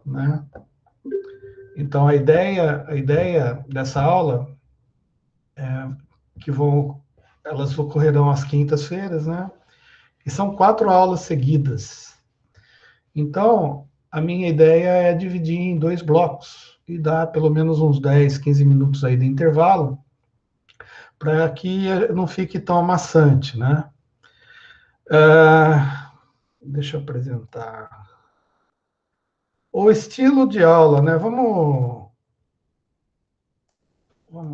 né? Então, a ideia dessa aula é que elas ocorrerão às quintas-feiras, né? E são 4 aulas seguidas. Então, a minha ideia é dividir em 2 blocos e dar pelo menos uns 10, 15 minutos aí de intervalo para que não fique tão amassante, né? Deixa eu apresentar. O estilo de aula, né? Vamos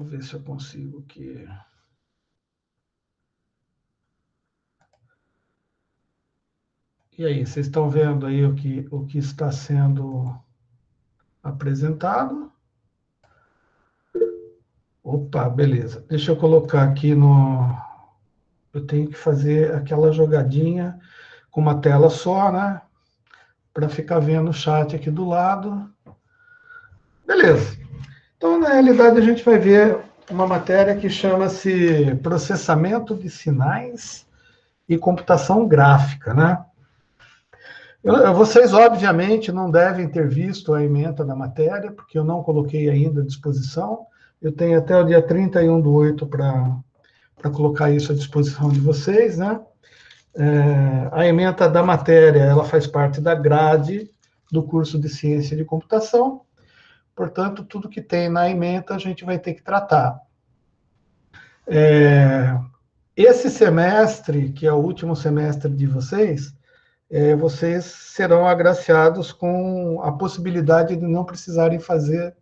ver se eu consigo aqui. E aí, vocês estão vendo aí o que está sendo apresentado? Opa, beleza. Deixa eu colocar aqui no. Eu tenho que fazer aquela jogadinha com uma tela só, né? Para ficar vendo o chat aqui do lado. Beleza. Então, na realidade, a gente vai ver uma matéria que chama-se Processamento de Sinais e Computação Gráfica, né? Vocês, obviamente, não devem ter visto a ementa da matéria, porque eu não coloquei ainda à disposição. Eu tenho até o dia 31/8 para colocar isso à disposição de vocês, né? A ementa da matéria, ela faz parte da grade do curso de Ciência de Computação, portanto, tudo que tem na ementa a gente vai ter que tratar. Esse semestre, que é o último semestre de vocês serão agraciados com a possibilidade de não precisarem fazer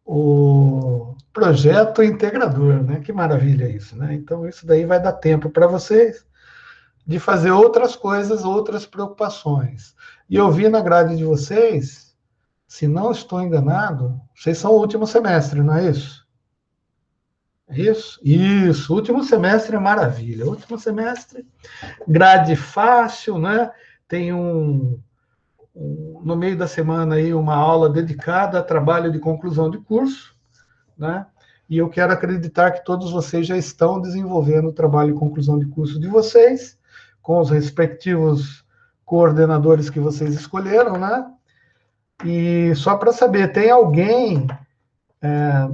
o projeto integrador, né? Que maravilha isso, né? Então, isso daí vai dar tempo para vocês de fazer outras coisas, outras preocupações. E eu vi na grade de vocês, se não estou enganado, vocês são o último semestre, não é isso? É isso? Isso, o último semestre é maravilha. O último semestre, grade fácil, né? Tem no meio da semana aí uma aula dedicada a trabalho de conclusão de curso, né? E eu quero acreditar que todos vocês já estão desenvolvendo o trabalho de conclusão de curso de vocês, com os respectivos coordenadores que vocês escolheram, né? E só para saber, tem alguém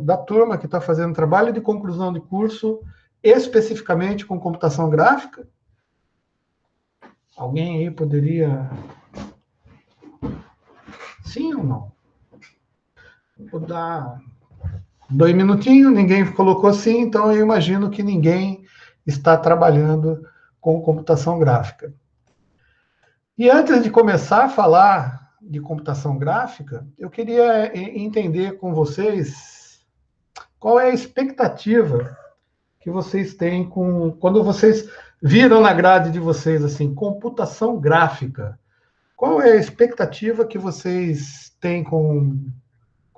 da turma que está fazendo trabalho de conclusão de curso especificamente com computação gráfica? Alguém aí poderia... Sim ou não? Vou dar 2 minutinhos, ninguém colocou sim, então eu imagino que ninguém está trabalhando com computação gráfica. E antes de começar a falar de computação gráfica, eu queria entender com vocês qual é a expectativa que vocês têm quando vocês viram na grade de vocês assim, computação gráfica. Qual é a expectativa que vocês têm com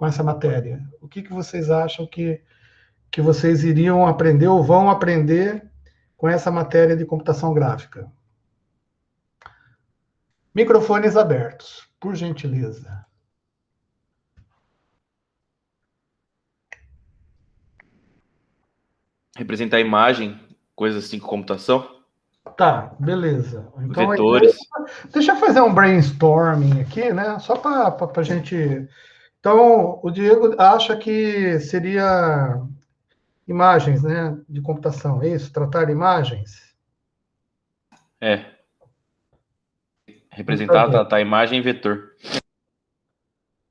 essa matéria? O que vocês acham que vocês iriam aprender ou vão aprender com essa matéria de computação gráfica? Microfones abertos, por gentileza. Representar imagem, coisas assim com computação. Tá, beleza. Então, Vetores. deixa eu fazer um brainstorming aqui, né? Só para a gente. Então, o Diego acha que seria imagens, né? De computação, é isso? Tratar imagens? É. Representar, Computador. tratar imagem em vetor.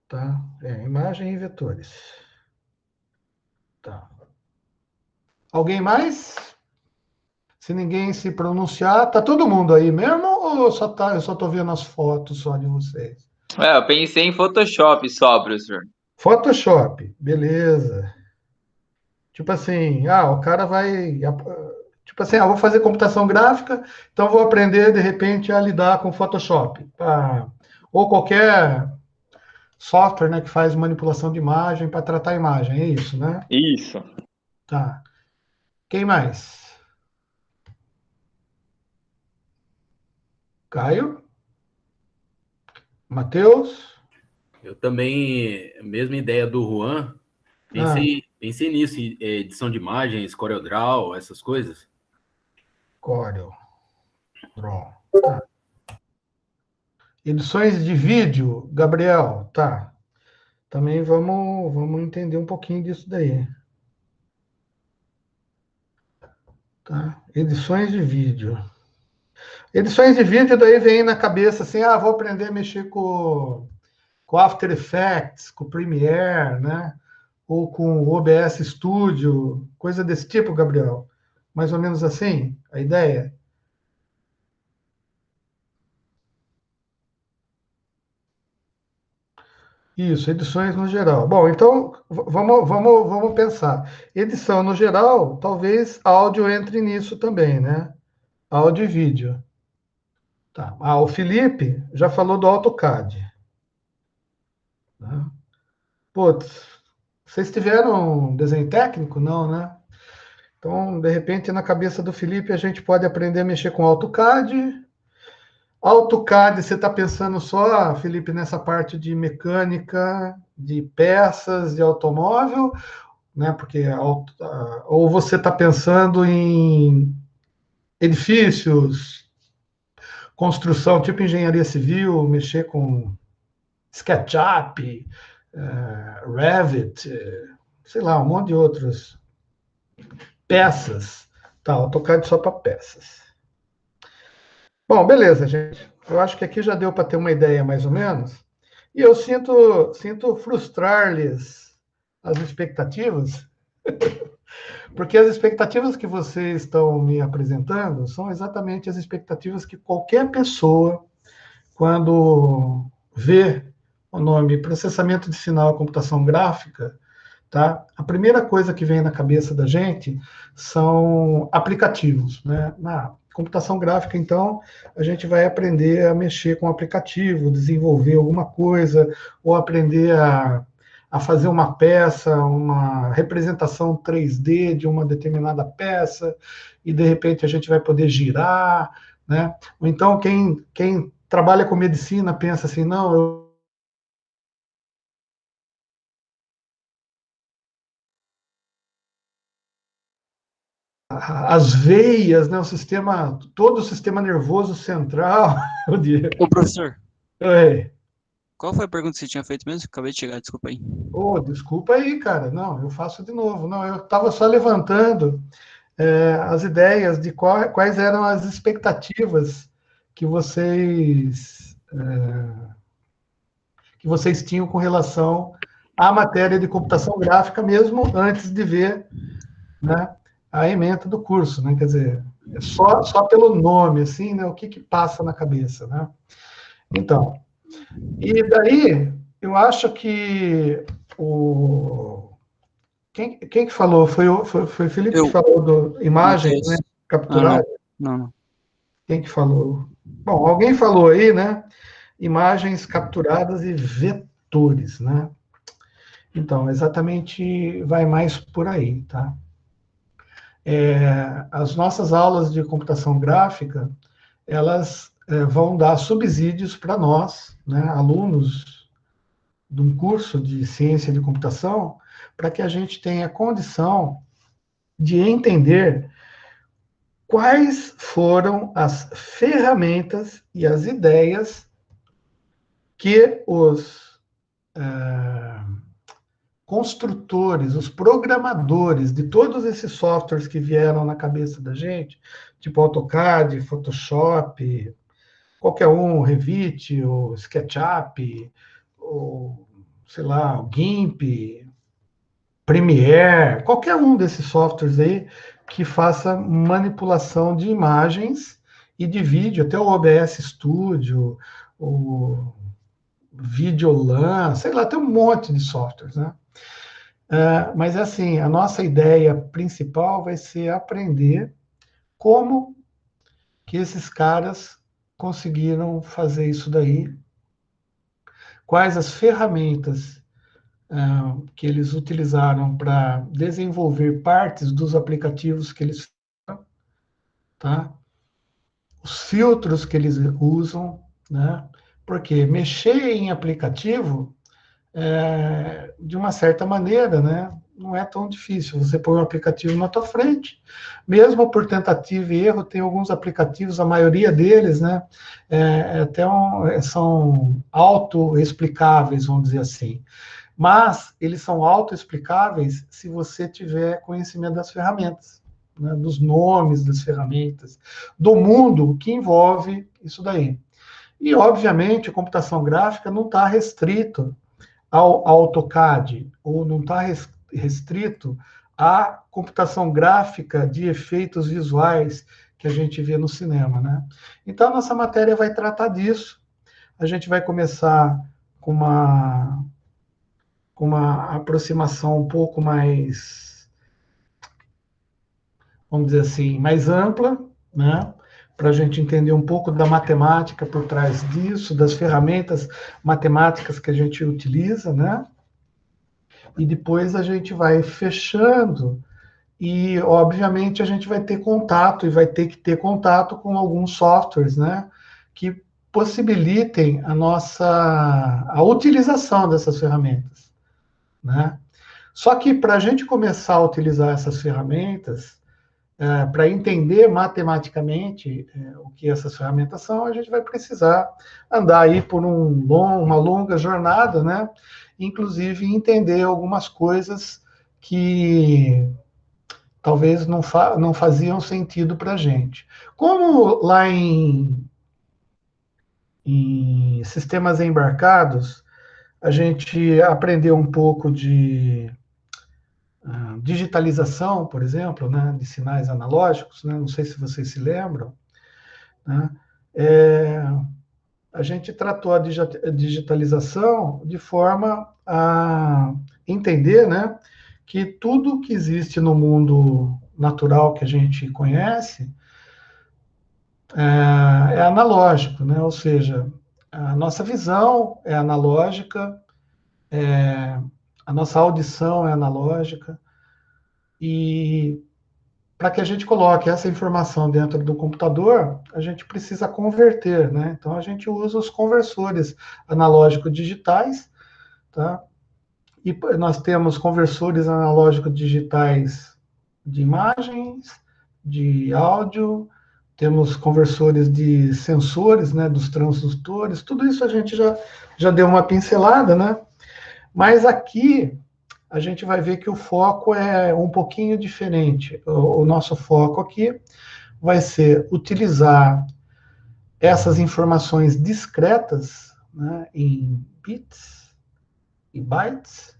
Tá? Imagem e vetores. Tá. Alguém mais? Se ninguém se pronunciar, tá todo mundo aí mesmo ou eu só tô vendo as fotos só de vocês? Eu pensei em Photoshop só, professor. Photoshop, beleza. Tipo assim, o cara vai. Tipo assim, vou fazer computação gráfica, então vou aprender de repente a lidar com Photoshop. Ou qualquer software, né, que faz manipulação de imagem para tratar a imagem, é isso, né? Isso. Tá. Quem mais? Caio? Matheus? Eu também, mesma ideia do Juan, pensei nisso, edição de imagens, CorelDRAW, essas coisas. Corel. Draw. Tá. Edições de vídeo, Gabriel, tá. Também vamos entender um pouquinho disso daí. Tá? Edições de vídeo. Edições de vídeo daí vem na cabeça assim, vou aprender a mexer com After Effects, com Premiere, né? Ou com o OBS Studio, coisa desse tipo, Gabriel. Mais ou menos assim, a ideia? Isso, edições no geral. Bom, então vamos pensar. Edição no geral, talvez áudio entre nisso também, né? Áudio e vídeo. Tá. O Felipe já falou do AutoCAD. Né? Putz, vocês tiveram desenho técnico? Não, né? Então, de repente, na cabeça do Felipe, a gente pode aprender a mexer com AutoCAD. AutoCAD, você está pensando só, Felipe, nessa parte de mecânica, de peças, de automóvel, né? Porque ou você está pensando em edifícios, construção, tipo engenharia civil, mexer com SketchUp, Revit, sei lá, um monte de outras peças. Tá, AutoCAD só para peças. Bom, beleza, gente. Eu acho que aqui já deu para ter uma ideia mais ou menos. E eu sinto frustrar-lhes as expectativas, porque as expectativas que vocês estão me apresentando são exatamente as expectativas que qualquer pessoa, quando vê o nome processamento de sinal e computação gráfica, tá? A primeira coisa que vem na cabeça da gente são aplicativos, né? Na computação gráfica, então, a gente vai aprender a mexer com o aplicativo, desenvolver alguma coisa, ou aprender a fazer uma peça, uma representação 3D de uma determinada peça, e de repente a gente vai poder girar, né? Ou então quem trabalha com medicina pensa assim, não, as veias, né, todo o sistema nervoso central. Ô, professor, Oi. qual foi a pergunta que você tinha feito mesmo? Acabei de chegar, desculpa aí. Desculpa aí, cara. Não, eu faço de novo. Não, eu estava só levantando as ideias de quais eram as expectativas que vocês tinham com relação à matéria de computação gráfica, mesmo antes de ver, né, a ementa do curso, né? Quer dizer, só pelo nome, assim, né? O que passa na cabeça, né? Então, e daí eu acho que quem que falou? Foi o Felipe que falou do imagens, né? Capturar. Não. Quem que falou? Bom, alguém falou aí, né? Imagens capturadas e vetores, né? Então, exatamente vai mais por aí, tá? As nossas aulas de computação gráfica, elas vão dar subsídios para nós, né, alunos de um curso de ciência de computação, para que a gente tenha condição de entender quais foram as ferramentas e as ideias que os construtores, os programadores de todos esses softwares que vieram na cabeça da gente, tipo AutoCAD, Photoshop, qualquer um, Revit, ou SketchUp, ou, sei lá, o GIMP, Premiere, qualquer um desses softwares aí que faça manipulação de imagens e de vídeo, até o OBS Studio, o Videolan, sei lá, tem um monte de softwares, né? Mas, assim, a nossa ideia principal vai ser aprender como que esses caras conseguiram fazer isso daí, quais as ferramentas que eles utilizaram para desenvolver partes dos aplicativos que eles fizeram, tá? Os filtros que eles usam, né? Porque mexer em aplicativo, de uma certa maneira, né? não é tão difícil. Você põe um aplicativo na tua frente, mesmo por tentativa e erro, tem alguns aplicativos, a maioria deles, né, são autoexplicáveis, vamos dizer assim. Mas eles são autoexplicáveis se você tiver conhecimento das ferramentas, né, dos nomes das ferramentas, do mundo que envolve isso daí. E, obviamente, a computação gráfica não está restrito ao AutoCAD, ou não está restrito à computação gráfica de efeitos visuais que a gente vê no cinema, né? Então, a nossa matéria vai tratar disso. A gente vai começar com uma aproximação um pouco mais, vamos dizer assim, mais ampla, né? Para a gente entender um pouco da matemática por trás disso, das ferramentas matemáticas que a gente utiliza, né? E depois a gente vai fechando e, obviamente, a gente vai ter contato e vai ter que ter contato com alguns softwares, né? Que possibilitem a utilização dessas ferramentas, né? Só que para a gente começar a utilizar essas ferramentas, para entender matematicamente o que essas ferramentas são, a gente vai precisar andar aí por uma longa jornada, né? Inclusive entender algumas coisas que talvez não faziam sentido para a gente. Como lá em sistemas embarcados, a gente aprendeu um pouco de digitalização, por exemplo, né, de sinais analógicos, né, não sei se vocês se lembram, né, a gente tratou a digitalização de forma a entender, né, que tudo que existe no mundo natural que a gente conhece é analógico, né, ou seja, a nossa visão é analógica, a nossa audição é analógica, e para que a gente coloque essa informação dentro do computador, a gente precisa converter, né? Então, a gente usa os conversores analógicos digitais, tá? E nós temos conversores analógicos digitais de imagens, de áudio, temos conversores de sensores, né, dos transdutores, tudo isso a gente já deu uma pincelada, né? Mas aqui a gente vai ver que o foco é um pouquinho diferente. O nosso foco aqui vai ser utilizar essas informações discretas, né, em bits e bytes,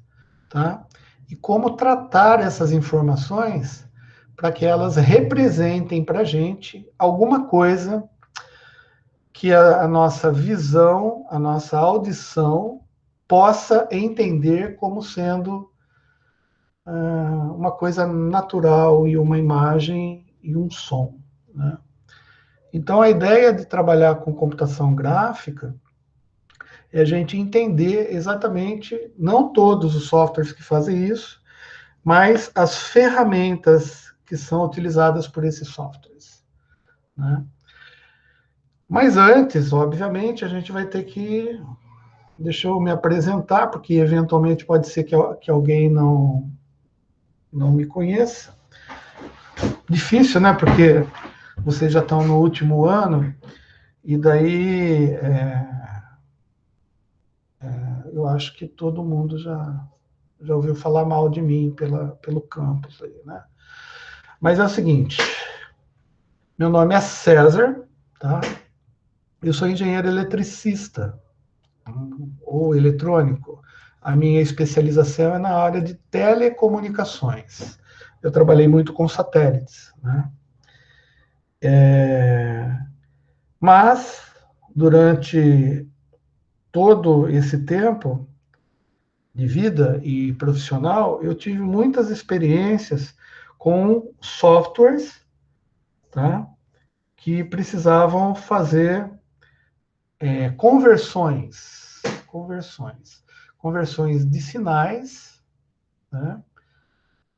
tá? E como tratar essas informações para que elas representem para a gente alguma coisa que a nossa visão, a nossa audição possa entender como sendo uma coisa natural e uma imagem e um som, né? Então, a ideia de trabalhar com computação gráfica é a gente entender exatamente, não todos os softwares que fazem isso, mas as ferramentas que são utilizadas por esses softwares, né? Mas antes, obviamente, a gente vai ter que... Deixa eu me apresentar, porque eventualmente pode ser que alguém não me conheça. Difícil, né? Porque vocês já estão no último ano, e daí eu acho que todo mundo já ouviu falar mal de mim pelo campus aí, né? Mas é o seguinte, meu nome é César, tá? Eu sou engenheiro eletricista, ou eletrônico. A minha especialização é na área de telecomunicações. Eu trabalhei muito com satélites, né? Mas, durante todo esse tempo de vida e profissional, eu tive muitas experiências com softwares, tá? Que precisavam fazer conversões de sinais, né?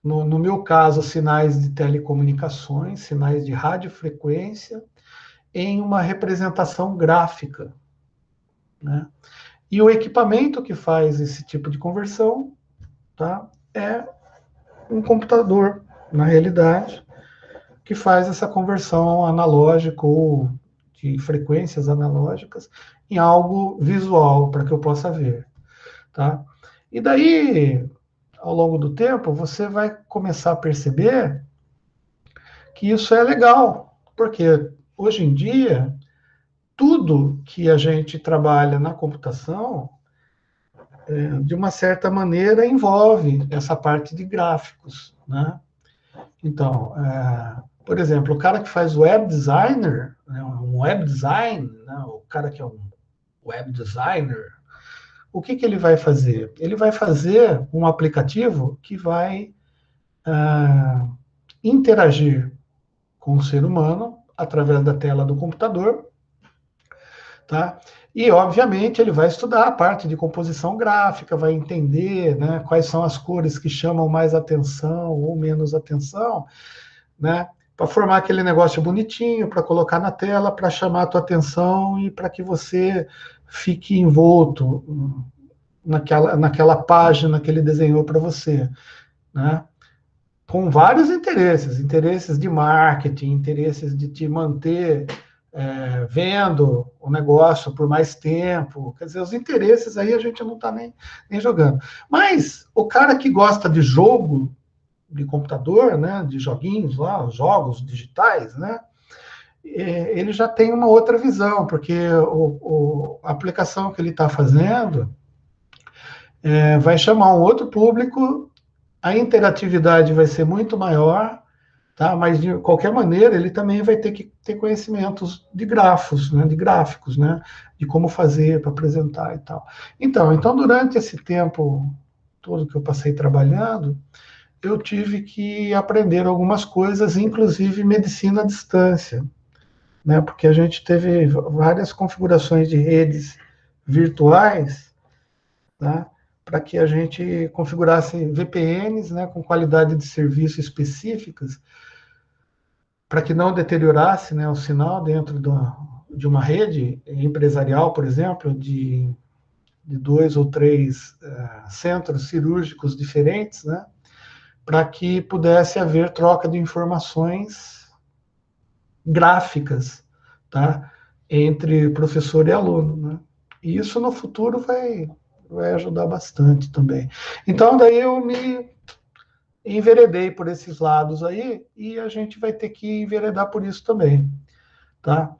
No meu caso, sinais de telecomunicações, sinais de radiofrequência, em uma representação gráfica, né? E o equipamento que faz esse tipo de conversão, tá, é um computador, na realidade, que faz essa conversão analógica ou de frequências analógicas em algo visual, para que eu possa ver. Tá? E daí, ao longo do tempo, você vai começar a perceber que isso é legal, porque hoje em dia, tudo que a gente trabalha na computação, de uma certa maneira, envolve essa parte de gráficos, né? Então, por exemplo, o cara que faz web designer, né, um web design, né, o cara que é um web designer, o que ele vai fazer? Ele vai fazer um aplicativo que vai interagir com o ser humano através da tela do computador, tá? E, obviamente, ele vai estudar a parte de composição gráfica, vai entender, né, quais são as cores que chamam mais atenção ou menos atenção, né, para formar aquele negócio bonitinho, para colocar na tela, para chamar a tua atenção e para que você fique envolto naquela página que ele desenhou para você, né? Com vários interesses de marketing, interesses de te manter vendo o negócio por mais tempo. Quer dizer, os interesses aí a gente não está nem jogando. Mas o cara que gosta de jogo, de computador, né, de joguinhos lá, jogos digitais, né, ele já tem uma outra visão, porque a aplicação que ele está fazendo vai chamar um outro público, a interatividade vai ser muito maior, tá? Mas de qualquer maneira ele também vai ter que ter conhecimentos de grafos, né, de gráficos, né, de como fazer para apresentar e tal. Então durante esse tempo todo que eu passei trabalhando, eu tive que aprender algumas coisas, inclusive medicina à distância, né, porque a gente teve várias configurações de redes virtuais, né, para que a gente configurasse VPNs, né, com qualidade de serviço específicas, para que não deteriorasse, né, o sinal dentro de uma rede empresarial, por exemplo, de 2 ou 3 centros cirúrgicos diferentes, né, para que pudesse haver troca de informações gráficas, tá, entre professor e aluno, né? E isso no futuro vai ajudar bastante também. Então, daí eu me enveredei por esses lados aí, e a gente vai ter que enveredar por isso também, tá?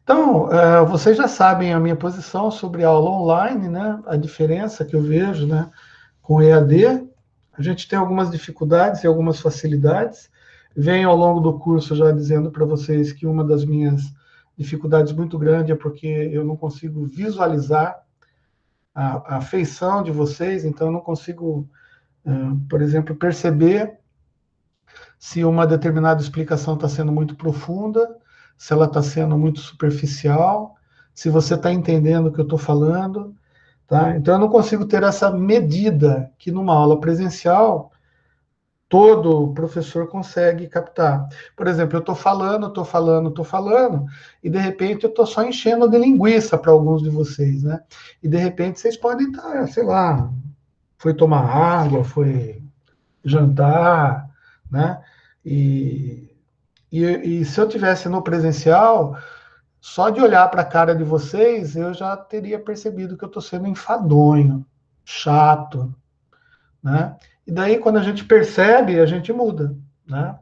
Então, vocês já sabem a minha posição sobre aula online, né? A diferença que eu vejo, né, com o EAD. A gente tem algumas dificuldades e algumas facilidades. Venho ao longo do curso já dizendo para vocês que uma das minhas dificuldades muito grande é porque eu não consigo visualizar a feição de vocês, então eu não consigo, por exemplo, perceber se uma determinada explicação está sendo muito profunda, se ela está sendo muito superficial, se você está entendendo o que eu estou falando, tá? Então eu não consigo ter essa medida que numa aula presencial todo professor consegue captar. Por exemplo, eu estou falando, e de repente eu estou só enchendo de linguiça para alguns de vocês, né? E de repente vocês podem estar, sei lá, foi tomar água, foi jantar, né? E se eu tivesse no presencial, só de olhar para a cara de vocês, eu já teria percebido que eu estou sendo enfadonho, chato, né? E daí, quando a gente percebe, a gente muda, né?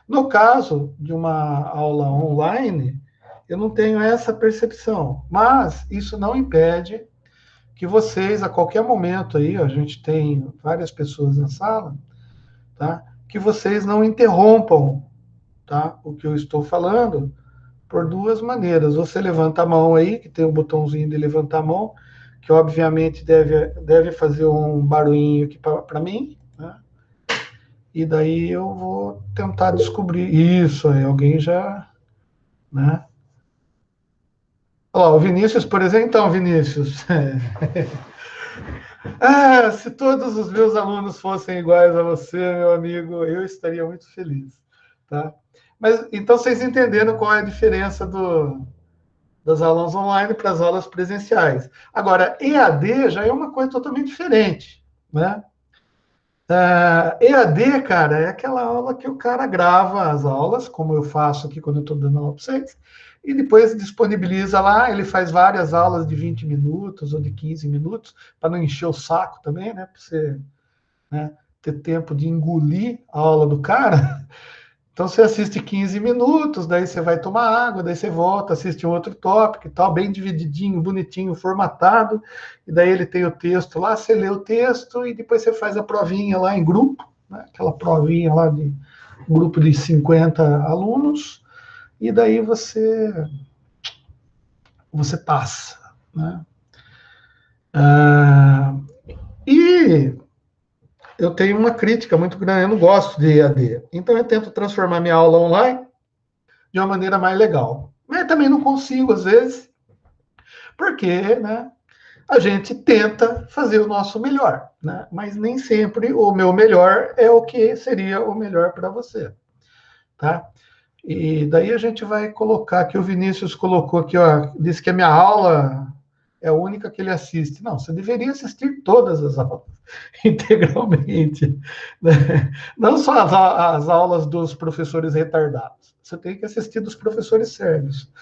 No caso de uma aula online, eu não tenho essa percepção, mas isso não impede que vocês, a qualquer momento aí, a gente tem várias pessoas na sala, tá? Que vocês não interrompam, tá, o que eu estou falando por duas maneiras. Você levanta a mão aí, que tem o botãozinho de levantar a mão, que obviamente deve fazer um barulhinho aqui para mim, né? E daí eu vou tentar descobrir isso aí, alguém já, né? Ó, o Vinícius, por exemplo, então, Vinícius, se todos os meus alunos fossem iguais a você, meu amigo, eu estaria muito feliz, tá? Mas então vocês entenderam qual é a diferença das aulas online para as aulas presenciais. Agora, EAD já é uma coisa totalmente diferente, né? EAD, cara, é aquela aula que o cara grava as aulas, como eu faço aqui quando eu estou dando aula para vocês, e depois disponibiliza lá, ele faz várias aulas de 20 minutos ou de 15 minutos, para não encher o saco também, né? Para você, né, ter tempo de engolir a aula do cara. Então você assiste 15 minutos, daí você vai tomar água, daí você volta, assiste um outro tópico e tal, bem divididinho, bonitinho, formatado, e daí ele tem o texto lá, você lê o texto e depois você faz a provinha lá em grupo, né? Aquela provinha lá de um grupo de 50 alunos, e daí você passa, né? E eu tenho uma crítica muito grande, eu não gosto de EAD, então eu tento transformar minha aula online de uma maneira mais legal. Mas também não consigo, às vezes, porque, né, a gente tenta fazer o nosso melhor, né? Mas nem sempre o meu melhor é o que seria o melhor para você, tá? E daí a gente vai colocar aqui, o Vinícius colocou aqui, ó, disse que a minha aula é a única que ele assiste. Não, você deveria assistir todas as aulas, integralmente, né? Não só as aulas dos professores retardados. Você tem que assistir dos professores sérios.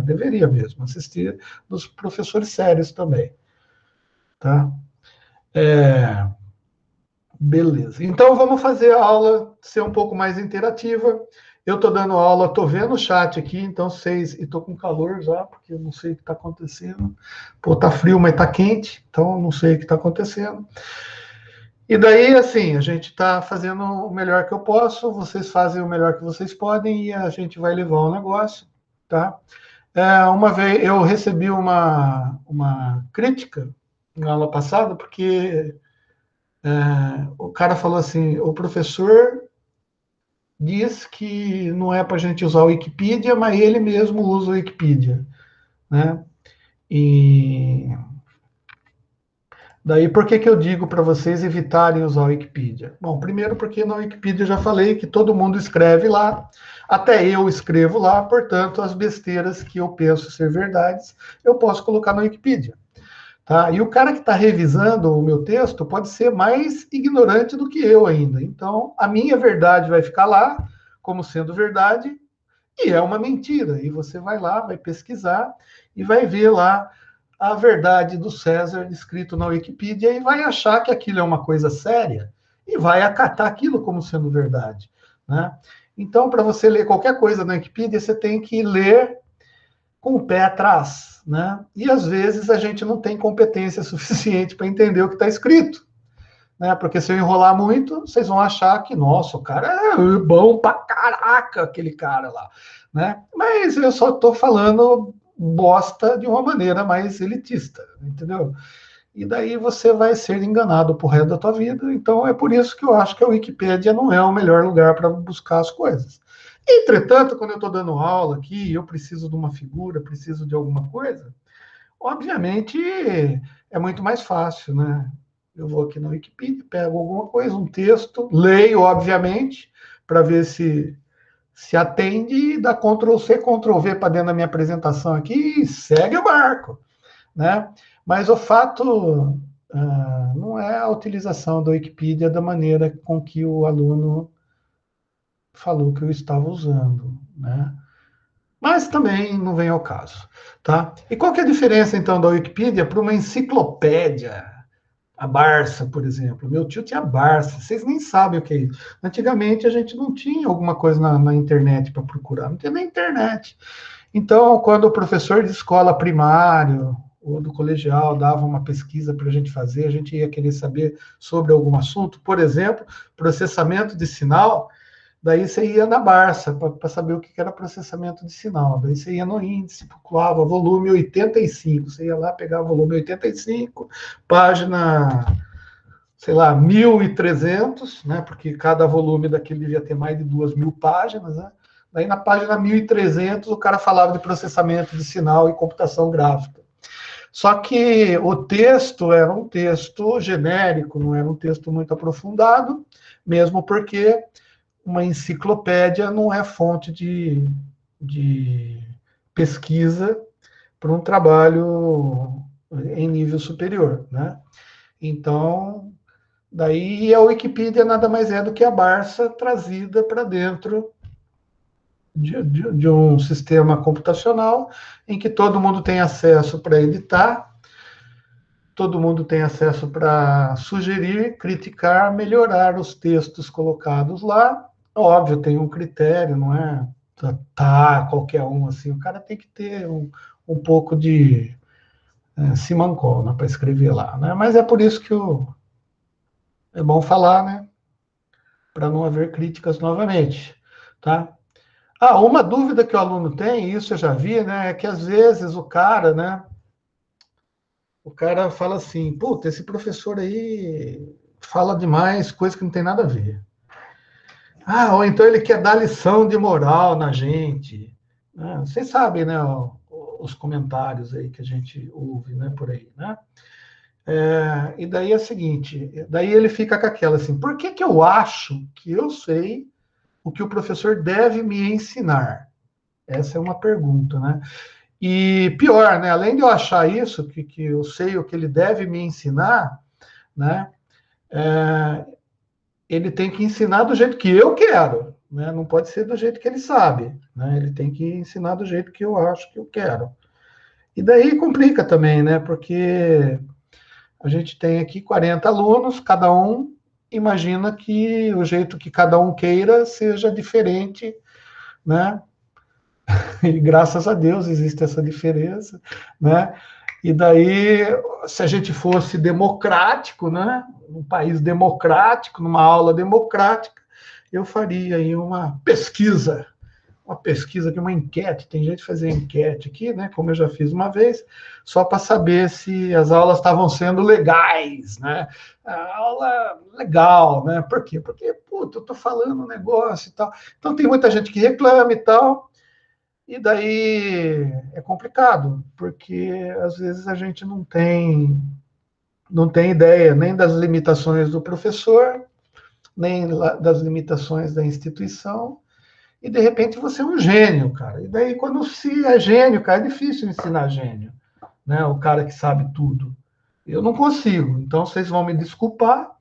Deveria mesmo assistir dos professores sérios também. Tá? Beleza. Então vamos fazer a aula ser um pouco mais interativa. Eu estou dando aula, estou vendo o chat aqui, então vocês. E estou com calor já, porque eu não sei o que está acontecendo. Pô, tá frio, mas tá quente, então eu não sei o que está acontecendo. E daí, assim, a gente está fazendo o melhor que eu posso, vocês fazem o melhor que vocês podem e a gente vai levar o negócio, tá? Uma vez eu recebi uma crítica na aula passada, porque o cara falou assim, o professor diz que não é para a gente usar o Wikipedia, mas ele mesmo usa o Wikipedia, né? E daí, por que eu digo para vocês evitarem usar o Wikipedia? Bom, primeiro porque na Wikipedia eu já falei que todo mundo escreve lá, até eu escrevo lá, portanto, as besteiras que eu penso ser verdades, eu posso colocar na Wikipedia. Tá? E o cara que está revisando o meu texto pode ser mais ignorante do que eu ainda. Então, a minha verdade vai ficar lá como sendo verdade e é uma mentira. E você vai lá, vai pesquisar e vai ver lá a verdade do César escrito na Wikipedia e vai achar que aquilo é uma coisa séria e vai acatar aquilo como sendo verdade, né? Então, para você ler qualquer coisa na Wikipedia, você tem que ler com o pé atrás, né? E às vezes a gente não tem competência suficiente para entender o que está escrito, né? Porque se eu enrolar muito, vocês vão achar que, nossa, o cara é bom pra caraca, aquele cara lá, né? Mas eu só estou falando bosta de uma maneira mais elitista, entendeu? E daí você vai ser enganado pro resto da tua vida. Então é por isso que eu acho que a Wikipédia não é o melhor lugar para buscar as coisas. Entretanto, quando eu estou dando aula aqui, eu preciso de uma figura, preciso de alguma coisa, obviamente é muito mais fácil, né? Eu vou aqui na Wikipedia, pego alguma coisa, um texto, leio, obviamente, para ver se atende e dá Ctrl+C, Ctrl+V para dentro da minha apresentação aqui e segue o barco, né? Mas o fato não é a utilização da Wikipedia da maneira com que o aluno falou que eu estava usando, né? Mas também não vem ao caso, tá? E qual que é a diferença, então, da Wikipedia para uma enciclopédia? A Barça, por exemplo. Meu tio tinha Barça. Vocês nem sabem o que é isso. Antigamente a gente não tinha alguma coisa na internet para procurar. Não tinha nem internet. Então, quando o professor de escola primária ou do colegial dava uma pesquisa para a gente fazer, a gente ia querer saber sobre algum assunto. Por exemplo, processamento de sinal. Daí você ia na Barça para saber o que era processamento de sinal. Daí você ia no índice, procurava volume 85. Você ia lá, pegava o volume 85, página, sei lá, 1.300, né? Porque cada volume daquele devia ter mais de 2.000 páginas, né? Daí na página 1.300 o cara falava de processamento de sinal e computação gráfica. Só que o texto era um texto genérico, não era um texto muito aprofundado, mesmo porque uma enciclopédia não é fonte de pesquisa para um trabalho em nível superior, né? Então, Daí a Wikipedia nada mais é do que a Barça trazida para dentro de um sistema computacional em que todo mundo tem acesso para editar, todo mundo tem acesso para sugerir, criticar, melhorar os textos colocados lá. Óbvio, tem um critério, não é qualquer um assim. O cara tem que ter um pouco de simancol, né, para escrever lá, né? Mas é por isso que é bom falar, né? Para não haver críticas novamente, tá? Uma dúvida que o aluno tem, isso eu já vi, né? É que às vezes o cara, né? O cara fala assim, puta, esse professor aí fala demais, coisa que não tem nada a ver. Ou então ele quer dar lição de moral na gente. Vocês sabem, né? Os comentários aí que a gente ouve, né? Por aí, né? E daí é o seguinte, daí ele fica com aquela assim, por que eu acho que eu sei o que o professor deve me ensinar? Essa é uma pergunta, né? E pior, né? Além de eu achar isso, que eu sei o que ele deve me ensinar, né? Ele tem que ensinar do jeito que eu quero, né? Não pode ser do jeito que ele sabe, né? Ele tem que ensinar do jeito que eu acho que eu quero. E daí complica também, né? Porque a gente tem aqui 40 alunos, cada um imagina que o jeito que cada um queira seja diferente, né? E graças a Deus existe essa diferença, né? E daí, se a gente fosse democrático, né? Um país democrático, numa aula democrática, eu faria aí uma pesquisa aqui, uma enquete, tem jeito de fazer enquete aqui, né? Como eu já fiz uma vez, só para saber se as aulas estavam sendo legais, né? A aula legal, né? Por quê? Porque, puta, eu tô falando um negócio e tal. Então tem muita gente que reclama e tal, e daí é complicado, porque às vezes a gente não tem ideia nem das limitações do professor, nem das limitações da instituição, e de repente você é um gênio, cara. E daí, quando se é gênio, cara, é difícil ensinar gênio, né? O cara que sabe tudo. Eu não consigo. Então, vocês vão me desculpar,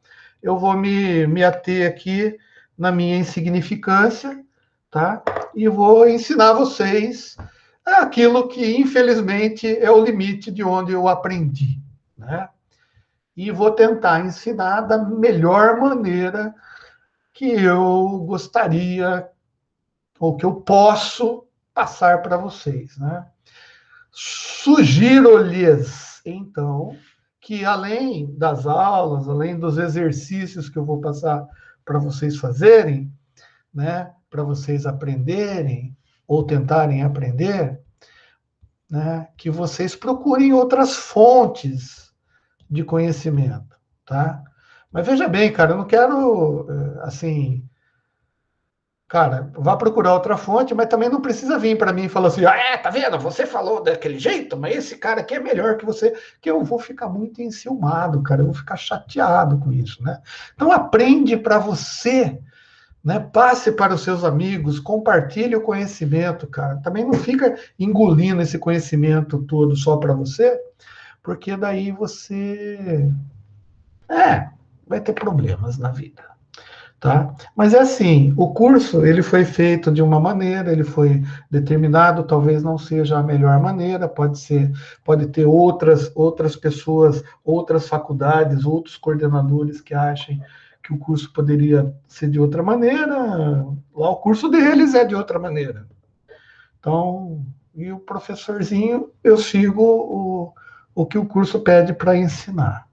eu vou me ater aqui na minha insignificância, tá? E vou ensinar vocês aquilo que, infelizmente, é o limite de onde eu aprendi, né? E vou tentar ensinar da melhor maneira que eu gostaria ou que eu posso passar para vocês, né? Sugiro-lhes, então, que além das aulas, além dos exercícios que eu vou passar para vocês fazerem, né, para vocês aprenderem ou tentarem aprender, né, que vocês procurem outras fontes de conhecimento, tá? Mas veja bem, cara, eu não quero, assim, cara, vá procurar outra fonte, mas também não precisa vir para mim e falar assim, tá vendo? Você falou daquele jeito, mas esse cara aqui é melhor que você, que eu vou ficar muito enciumado, cara, eu vou ficar chateado com isso, né? Então aprende para você, né? Passe para os seus amigos, compartilhe o conhecimento, cara. Também não fica engolindo esse conhecimento todo só para você, porque daí você vai ter problemas na vida. Tá? Mas é assim, o curso ele foi feito de uma maneira, ele foi determinado, talvez não seja a melhor maneira, pode ter outras pessoas, outras faculdades, outros coordenadores que achem que o curso poderia ser de outra maneira, lá o curso deles é de outra maneira. Então, e o professorzinho, eu sigo o que o curso pede para ensinar,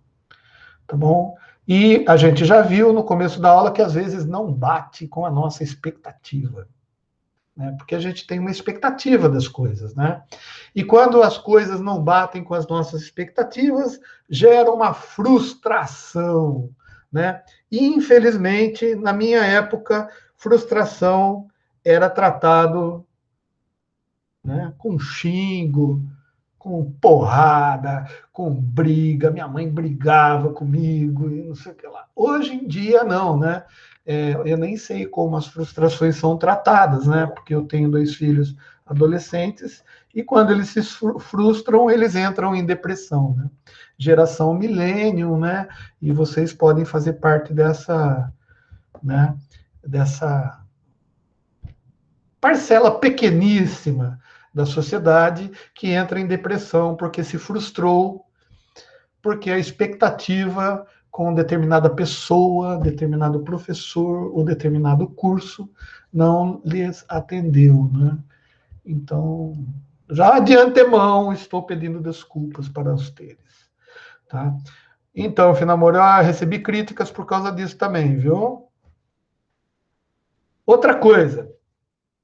tá bom? E a gente já viu no começo da aula que às vezes não bate com a nossa expectativa, né? Porque a gente tem uma expectativa das coisas, né? E quando as coisas não batem com as nossas expectativas, gera uma frustração, né? E, infelizmente, na minha época, frustração era tratado, né, com xingo, com porrada, com briga, minha mãe brigava comigo e não sei o que lá. Hoje em dia, não, né? Eu nem sei como as frustrações são tratadas, né? Porque eu tenho 2 filhos adolescentes E quando eles se frustram, eles entram em depressão, né? Geração millennium, né? E vocês podem fazer parte dessa, né? Dessa parcela pequeníssima da sociedade que entra em depressão porque se frustrou, porque a expectativa com determinada pessoa, determinado professor ou determinado curso não lhes atendeu, né? Então, já de antemão, estou pedindo desculpas para os teres, tá? Então, Finamor, eu recebi críticas por causa disso também, viu? Outra coisa,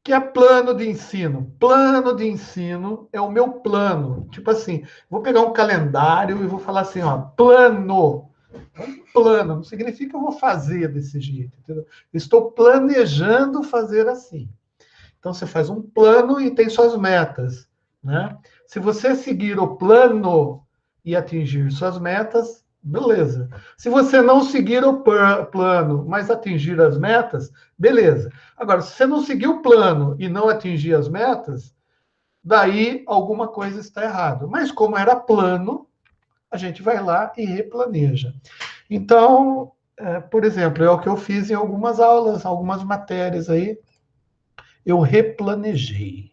que é plano de ensino. Plano de ensino é o meu plano. Tipo assim, vou pegar um calendário e vou falar assim, ó, plano. Plano, não significa que eu vou fazer desse jeito, entendeu? Estou planejando fazer assim. Então, você faz um plano e tem suas metas, né? Se você seguir o plano e atingir suas metas, beleza. Se você não seguir o plano, mas atingir as metas, beleza. Agora, se você não seguir o plano e não atingir as metas, daí alguma coisa está errada. Mas como era plano, a gente vai lá e replaneja. Então, por exemplo, é o que eu fiz em algumas aulas, algumas matérias aí, eu replanejei.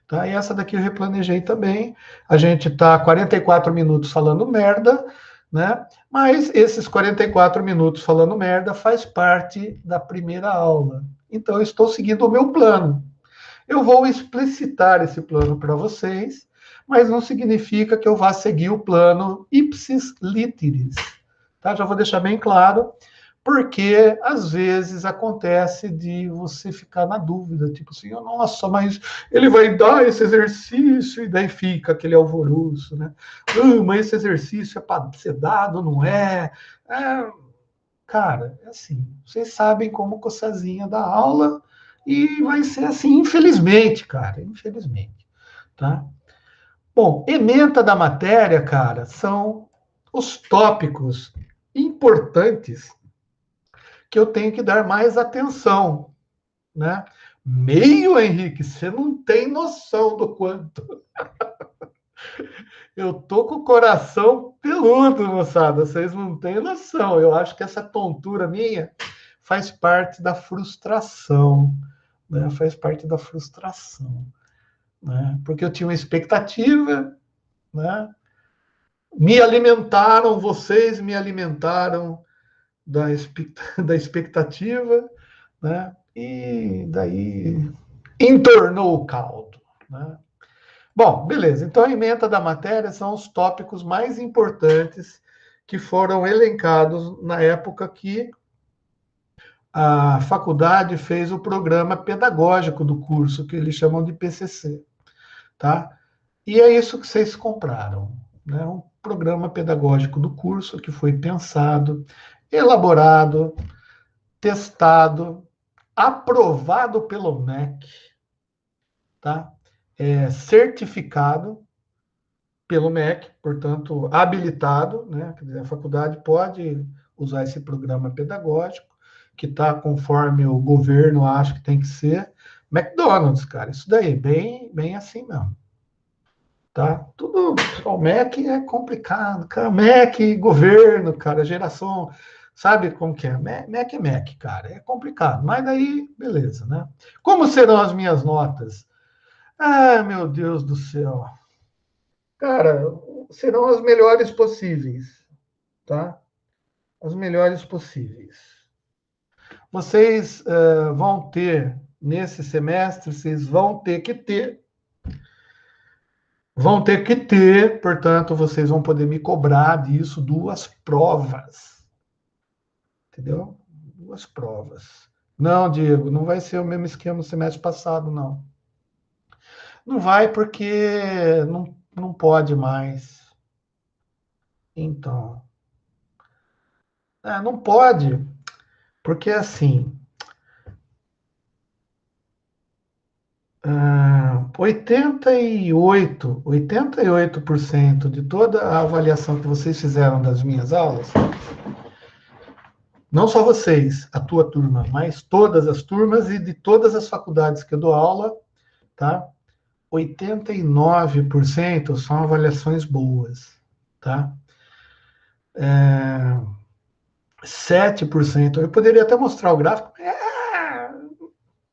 Tá? E essa daqui eu replanejei também. A gente está 44 minutos falando merda, né? Mas esses 44 minutos falando merda faz parte da primeira aula. Então, eu estou seguindo o meu plano. Eu vou explicitar esse plano para vocês, mas não significa que eu vá seguir o plano ipsis literis. Tá? Já vou deixar bem claro, porque às vezes acontece de você ficar na dúvida, tipo assim, oh, nossa, mas ele vai dar esse exercício, e daí fica aquele alvoroço, né? Mas esse exercício é para ser dado, não é? Cara, é assim, vocês sabem como coçazinha da aula, e vai ser assim, infelizmente, cara, infelizmente, tá? Bom, ementa da matéria, cara, são os tópicos importantes que eu tenho que dar mais atenção, né? Meio, Henrique, você não tem noção do quanto. Eu tô com o coração peludo, moçada, vocês não têm noção. Eu acho que essa tontura minha faz parte da frustração, né? Faz parte da frustração, né? Porque eu tinha uma expectativa, né? Vocês me alimentaram da expectativa, né? E daí entornou o caldo, né? Bom, beleza. Então, a ementa da matéria são os tópicos mais importantes que foram elencados na época que a faculdade fez o programa pedagógico do curso, que eles chamam de PCC, tá? E é isso que vocês compraram, né? Um programa pedagógico do curso que foi pensado, elaborado, testado, aprovado pelo MEC, tá? Certificado pelo MEC, portanto, habilitado, né? Quer dizer, a faculdade pode usar esse programa pedagógico, que está conforme o governo acha que tem que ser. McDonald's, cara, isso daí, bem assim mesmo. Tá? Tudo, o MEC é complicado, cara. MEC, governo, cara, geração, sabe como que é? MEC é MEC, cara, é complicado, mas daí, beleza, né? Como serão as minhas notas? Ah, meu Deus do céu. Cara, serão as melhores possíveis, tá? As melhores possíveis. Vocês vão ter, nesse semestre, vocês vão ter que ter, portanto, vocês vão poder me cobrar disso 2 provas. Entendeu? 2 provas. Não, Diego, não vai ser o mesmo esquema do semestre passado, não. Não vai porque não pode mais. Então, não pode, porque assim, 88% de toda a avaliação que vocês fizeram das minhas aulas, não só vocês, a tua turma, mas todas as turmas e de todas as faculdades que eu dou aula, tá? 89% são avaliações boas, tá? 7%, eu poderia até mostrar o gráfico,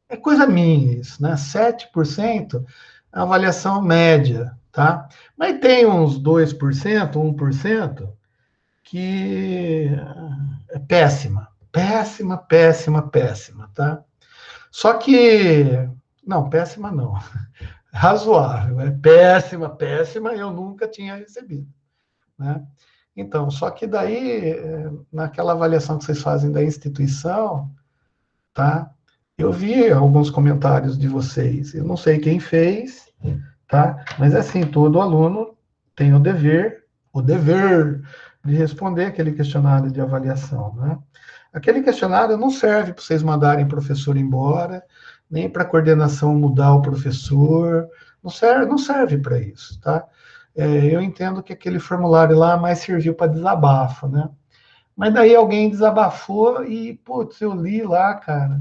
é coisa minha isso, né? 7% é avaliação média, tá? Mas tem uns 2%, 1%, que é péssima, tá? Só que, não, péssima não, razoável, é péssima, eu nunca tinha recebido, né? Então, só que daí, naquela avaliação que vocês fazem da instituição, tá? Eu vi alguns comentários de vocês, eu não sei quem fez, tá? Mas assim, todo aluno tem o dever de responder aquele questionário de avaliação, né? Aquele questionário não serve para vocês mandarem o professor embora, nem para a coordenação mudar o professor, não serve para isso, tá? Eu entendo que aquele formulário lá mais serviu para desabafo, né? Mas daí alguém desabafou e, putz, eu li lá, cara,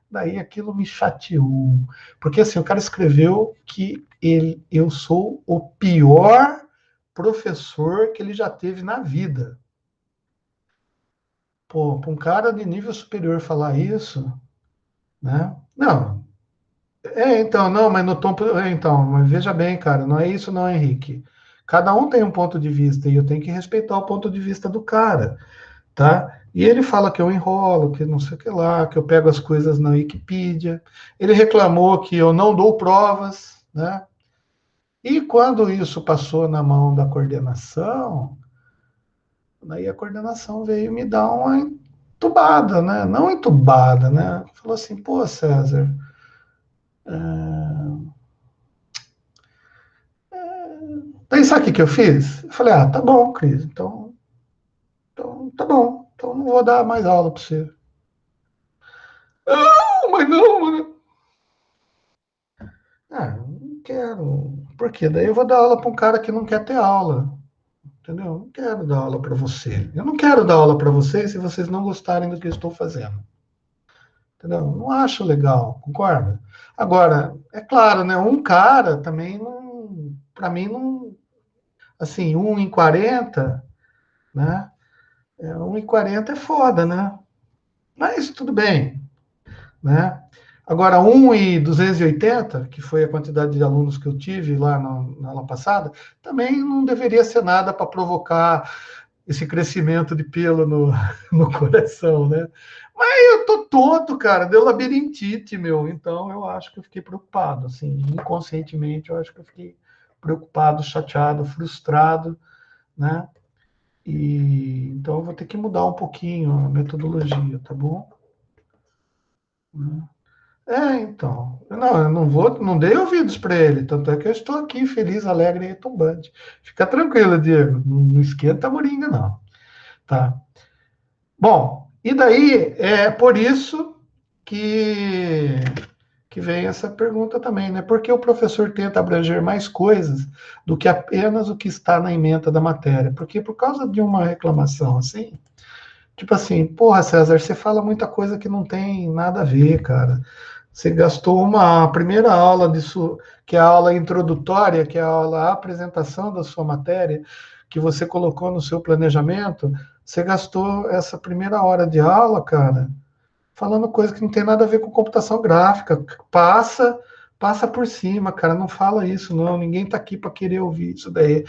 daí aquilo me chateou. Porque assim, o cara escreveu que eu sou o pior professor que ele já teve na vida. Pô, para um cara de nível superior falar isso, né? Não. Então, não, mas no tom. Então, mas veja bem, cara, não é isso, não, Henrique. Cada um tem um ponto de vista e eu tenho que respeitar o ponto de vista do cara, tá? E ele fala que eu enrolo, que não sei o que lá, que eu pego as coisas na Wikipedia. Ele reclamou que eu não dou provas, né? E quando isso passou na mão da coordenação, daí a coordenação veio me dar uma entubada, né? Não entubada, né? Falou assim, pô, César, daí sabe o que eu fiz? Eu falei, tá bom, Cris, então tá bom, então não vou dar mais aula para você. Mas não, mano. Não quero. Por quê? Daí eu vou dar aula para um cara que não quer ter aula. Entendeu? Eu não quero dar aula para você. Eu não quero dar aula para vocês se vocês não gostarem do que eu estou fazendo. Entendeu? Não acho legal, concorda? Agora, é claro, né? Um cara também não. Para mim, não. Assim, 1 em 40, né? 1 em 40 é foda, né? Mas tudo bem, né? Agora, 1 em 280, que foi a quantidade de alunos que eu tive lá na aula passada, também não deveria ser nada para provocar esse crescimento de pelo no coração, né? Mas eu tô todo, cara, deu labirintite, meu. Então, eu acho que eu fiquei preocupado, assim, inconscientemente, eu acho que eu fiquei preocupado, chateado, frustrado, né? Então, eu vou ter que mudar um pouquinho a metodologia, tá bom? Então. Não, eu não vou, não dei ouvidos para ele, tanto é que eu estou aqui feliz, alegre e retumbante. Fica tranquilo, Diego, não esquenta a moringa, não. Tá? Bom, e daí é por isso que vem essa pergunta também, né? Por que o professor tenta abranger mais coisas do que apenas o que está na ementa da matéria? Porque por causa de uma reclamação assim, tipo assim, porra, César, você fala muita coisa que não tem nada a ver, cara. Você gastou a primeira aula disso, que é a aula introdutória, que é a aula a apresentação da sua matéria, que você colocou no seu planejamento, você gastou essa primeira hora de aula, cara, falando coisa que não tem nada a ver com computação gráfica. Passa por cima, cara, não fala isso, não. Ninguém tá aqui para querer ouvir isso daí.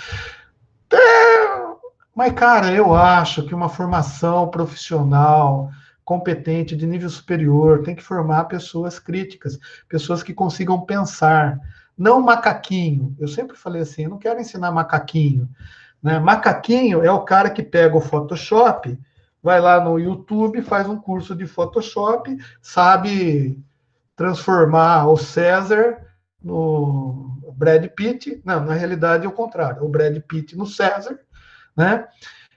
Mas, cara, eu acho que uma formação profissional competente de nível superior tem que formar pessoas críticas, pessoas que consigam pensar, não macaquinho. Eu sempre falei assim, eu não quero ensinar macaquinho, né? Macaquinho é o cara que pega o Photoshop, vai lá no YouTube, faz um curso de Photoshop, sabe transformar o César no Brad Pitt. Não, na realidade é o contrário, o Brad Pitt no César, né?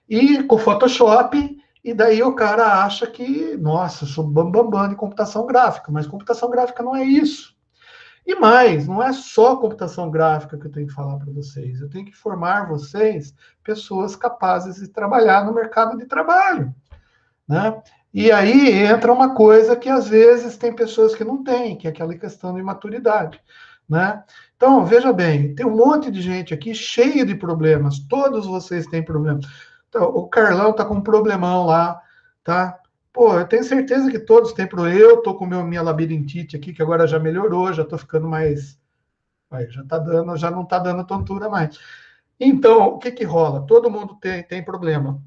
E com Photoshop, e daí o cara acha que, nossa, eu sou bambambam de computação gráfica, mas computação gráfica não é isso. E mais, não é só computação gráfica que eu tenho que falar para vocês, eu tenho que formar vocês pessoas capazes de trabalhar no mercado de trabalho, né? E aí entra uma coisa que às vezes tem pessoas que não têm, que é aquela questão de maturidade, né? Então, Então, veja bem, tem um monte de gente aqui cheio de problemas. Todos vocês têm problemas. Então, o Carlão tá com um problemão lá, tá? Pô, eu tenho certeza que todos têm problema. Eu tô com minha labirintite aqui, que agora já melhorou, já tô ficando mais... já tá dando, já não tá dando tontura mais. Então, o que que rola? Todo mundo tem problema.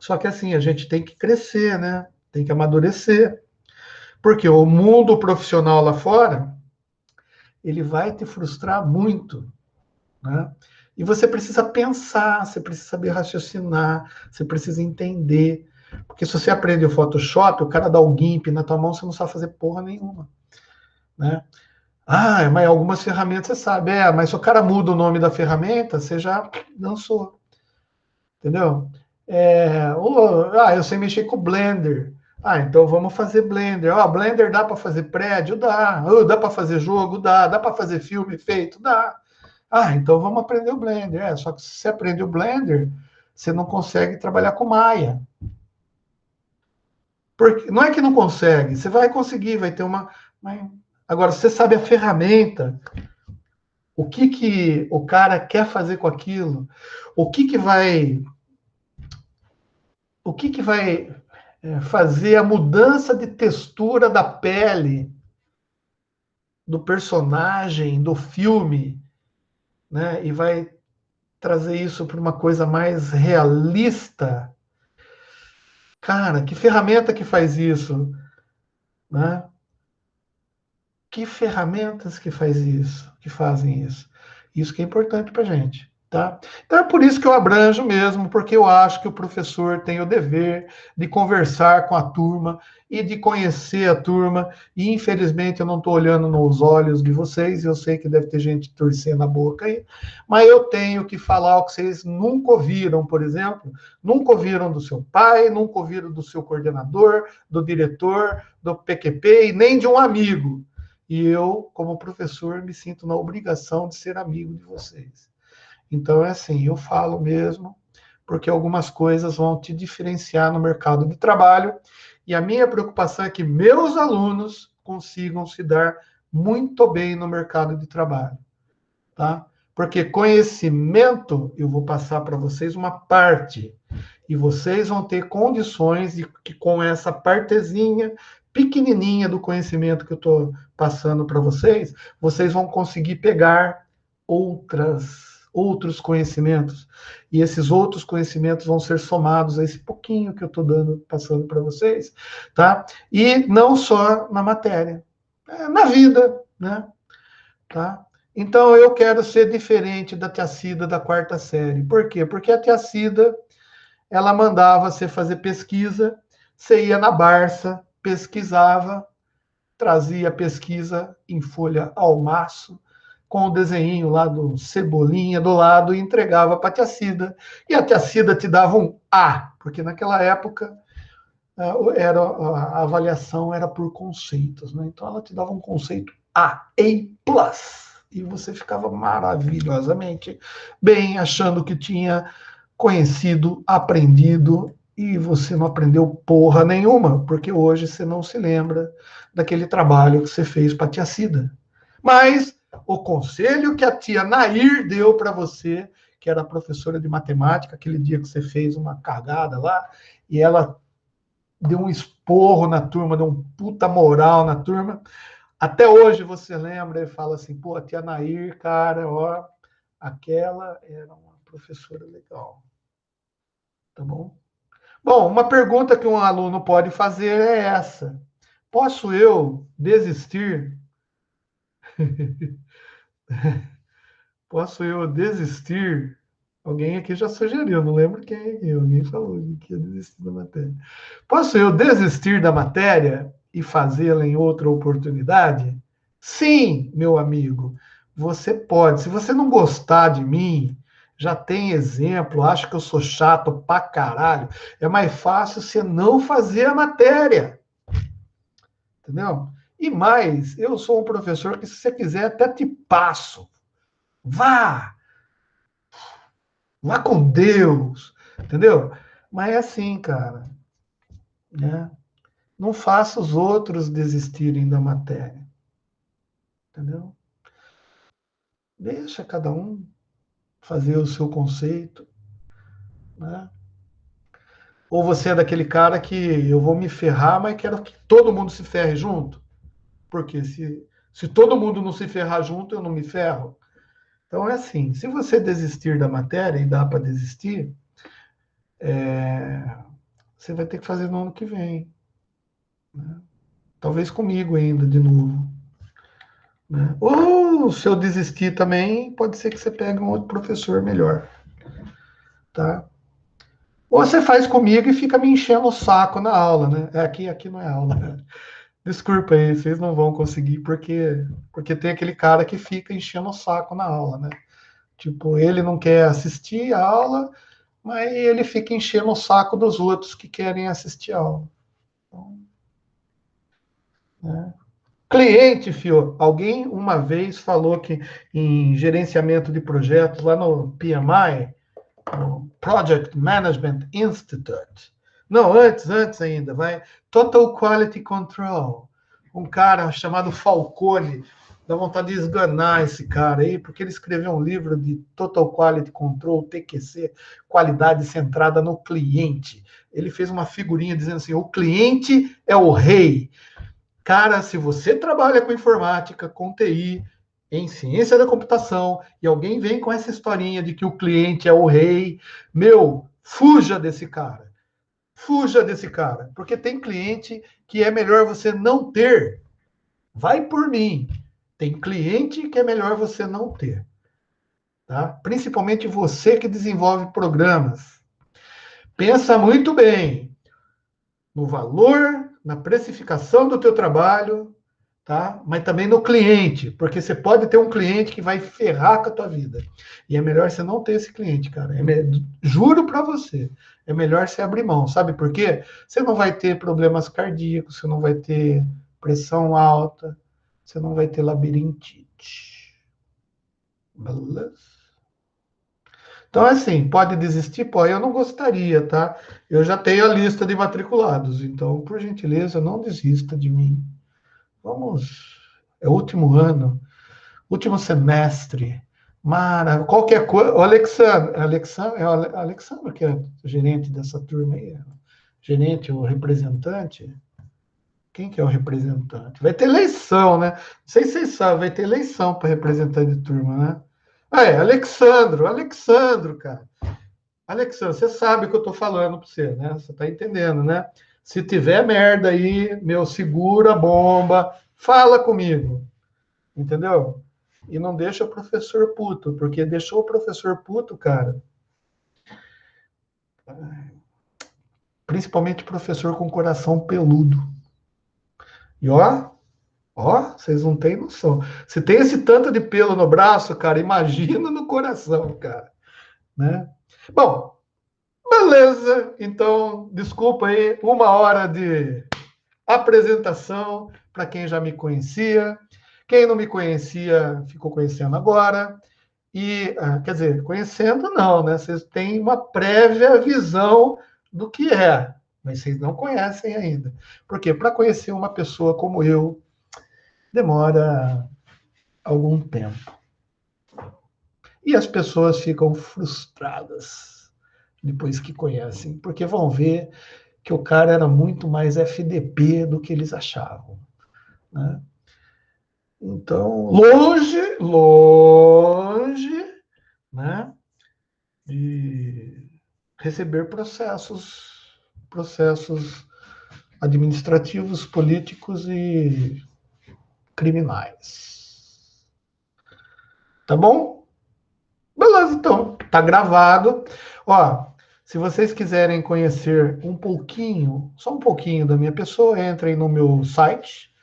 Só que assim, a gente tem que crescer, né? Tem que amadurecer. Porque o mundo profissional lá fora, ele vai te frustrar muito, né? E você precisa pensar, você precisa saber raciocinar, você precisa entender. Porque se você aprende o Photoshop, o cara dá o GIMP na tua mão, você não sabe fazer porra nenhuma, né? Ah, mas algumas ferramentas você sabe. Mas se o cara muda o nome da ferramenta, você já dançou. Entendeu? Eu sei mexer com o Blender. Ah, então vamos fazer Blender. Blender dá para fazer prédio? Dá. Dá para fazer jogo? Dá. Dá para fazer filme feito? Dá. Então vamos aprender o Blender. Só que se você aprende o Blender, você não consegue trabalhar com Maya. Porque, não é que não consegue, você vai conseguir, vai ter uma... Agora, você sabe a ferramenta, o que o cara quer fazer com aquilo, o que vai fazer a mudança de textura da pele do personagem, do filme, né? E vai trazer isso para uma coisa mais realista. Cara, que ferramenta que faz isso, né? Que ferramentas que faz isso, que fazem isso? Isso que é importante para a gente, tá? Então é por isso que eu abranjo mesmo, porque eu acho que o professor tem o dever de conversar com a turma e de conhecer a turma, e infelizmente eu não estou olhando nos olhos de vocês, eu sei que deve ter gente torcendo a boca aí, mas eu tenho que falar o que vocês nunca ouviram, por exemplo, nunca ouviram do seu pai, nunca ouviram do seu coordenador, do diretor, do PQP e nem de um amigo. E eu, como professor, me sinto na obrigação de ser amigo de vocês. Então, é assim, eu falo mesmo, porque algumas coisas vão te diferenciar no mercado de trabalho, e a minha preocupação é que meus alunos consigam se dar muito bem no mercado de trabalho, tá? Porque conhecimento, eu vou passar para vocês uma parte, e vocês vão ter condições de que com essa partezinha pequenininha do conhecimento que eu estou passando para vocês, vocês vão conseguir pegar outros conhecimentos. E esses outros conhecimentos vão ser somados a esse pouquinho que eu estou passando para vocês, tá? E não só na matéria, na vida, né? Tá? Então, eu quero ser diferente da tia Cida da quarta série. Por quê? Porque a tia Cida, ela mandava você fazer pesquisa, você ia na Barça, pesquisava, trazia a pesquisa em folha ao maço, com o desenho lá do Cebolinha do lado, e entregava para a tia Cida. E a tia Cida te dava um A, porque naquela época a avaliação era por conceitos, né? Então ela te dava um conceito A, A+. E você ficava maravilhosamente bem, achando que tinha conhecido, aprendido, e você não aprendeu porra nenhuma, porque hoje você não se lembra daquele trabalho que você fez para a tia Cida. Mas o conselho que a tia Nair deu para você, que era professora de matemática, aquele dia que você fez uma cagada lá, e ela deu um esporro na turma, deu um puta moral na turma, até hoje você lembra e fala assim, pô, a tia Nair, cara, ó, aquela era uma professora legal. Tá bom? Bom, uma pergunta que um aluno pode fazer é essa. Posso eu desistir? Posso eu desistir? Alguém aqui já sugeriu, não lembro quem aqui. Alguém falou que ia desistir da matéria. Posso eu desistir da matéria e fazê-la em outra oportunidade? Sim, meu amigo, você pode. Se você não gostar de mim, já tem exemplo, acha que eu sou chato pra caralho, é mais fácil você não fazer a matéria. Entendeu? E mais, eu sou um professor que, se você quiser, até te passo. Vá! Vá com Deus! Entendeu? Mas é assim, cara. Né? Não faça os outros desistirem da matéria. Entendeu? Deixa cada um fazer o seu conceito, né? Ou você é daquele cara que eu vou me ferrar, mas quero que todo mundo se ferre junto? Porque se todo mundo não se ferrar junto, eu não me ferro. Então é assim, se você desistir da matéria, e dá para desistir, você vai ter que fazer no ano que vem. Né? Talvez comigo ainda, de novo. Né? Ou se eu desistir também, pode ser que você pegue um outro professor melhor. Tá? Ou você faz comigo e fica me enchendo o saco na aula, né? Aqui não é aula. Desculpa aí, vocês não vão conseguir, porque tem aquele cara que fica enchendo o saco na aula, né? Tipo, ele não quer assistir a aula, mas ele fica enchendo o saco dos outros que querem assistir a aula. Então, né? Cliente, fio, alguém uma vez falou que em gerenciamento de projetos, lá no PMI, no Project Management Institute, não, antes ainda, vai, Total Quality Control, um cara chamado Falcone, dá vontade de esganar esse cara aí, porque ele escreveu um livro de Total Quality Control, TQC, qualidade centrada no cliente. Ele fez uma figurinha dizendo assim, o cliente é o rei. Cara, se você trabalha com informática, com TI, em ciência da computação, e alguém vem com essa historinha de que o cliente é o rei, meu, fuja desse cara. Fuja desse cara, porque tem cliente que é melhor você não ter. Vai por mim. Tem cliente que é melhor você não ter. Tá? Principalmente você que desenvolve programas. Pensa muito bem no valor, na precificação do teu trabalho, tá? Mas também no cliente, porque você pode ter um cliente que vai ferrar com a tua vida. E é melhor você não ter esse cliente, cara. Juro para você, é melhor você abrir mão. Sabe por quê? Você não vai ter problemas cardíacos, você não vai ter pressão alta, você não vai ter labirintite. Beleza? Então, assim, pode desistir? Pô, eu não gostaria, tá? Eu já tenho a lista de matriculados, então, por gentileza, não desista de mim. Vamos, é o último ano, último semestre. Mara, qualquer coisa. O Alexandre, que é gerente dessa turma aí, gerente ou representante. Quem que é o representante? Vai ter eleição, né? Não sei se vocês sabem, vai ter eleição para representante de turma, né? Alexandro, cara. Alexandre, você sabe o que eu estou falando para você, né? Você está entendendo, né? Se tiver merda aí, meu, segura a bomba, fala comigo, entendeu? E não deixa o professor puto, porque deixou o professor puto, cara. Principalmente professor com coração peludo. E vocês não têm noção. Se tem esse tanto de pelo no braço, cara, imagina no coração, cara, né? Bom, beleza. Então, desculpa aí, 1 hora de apresentação para quem já me conhecia. Quem não me conhecia, ficou conhecendo agora. E, quer dizer, conhecendo não, né? Vocês têm uma prévia visão do que é, mas vocês não conhecem ainda. Porque para conhecer uma pessoa como eu, demora algum tempo. E as pessoas ficam frustradas depois que conhecem, porque vão ver que o cara era muito mais FDP do que eles achavam. Né? Então, longe, né, de receber processos administrativos, políticos e criminais. Tá bom? Beleza, então. Tá gravado. Ó, se vocês quiserem conhecer um pouquinho, só um pouquinho da minha pessoa, entrem no meu site.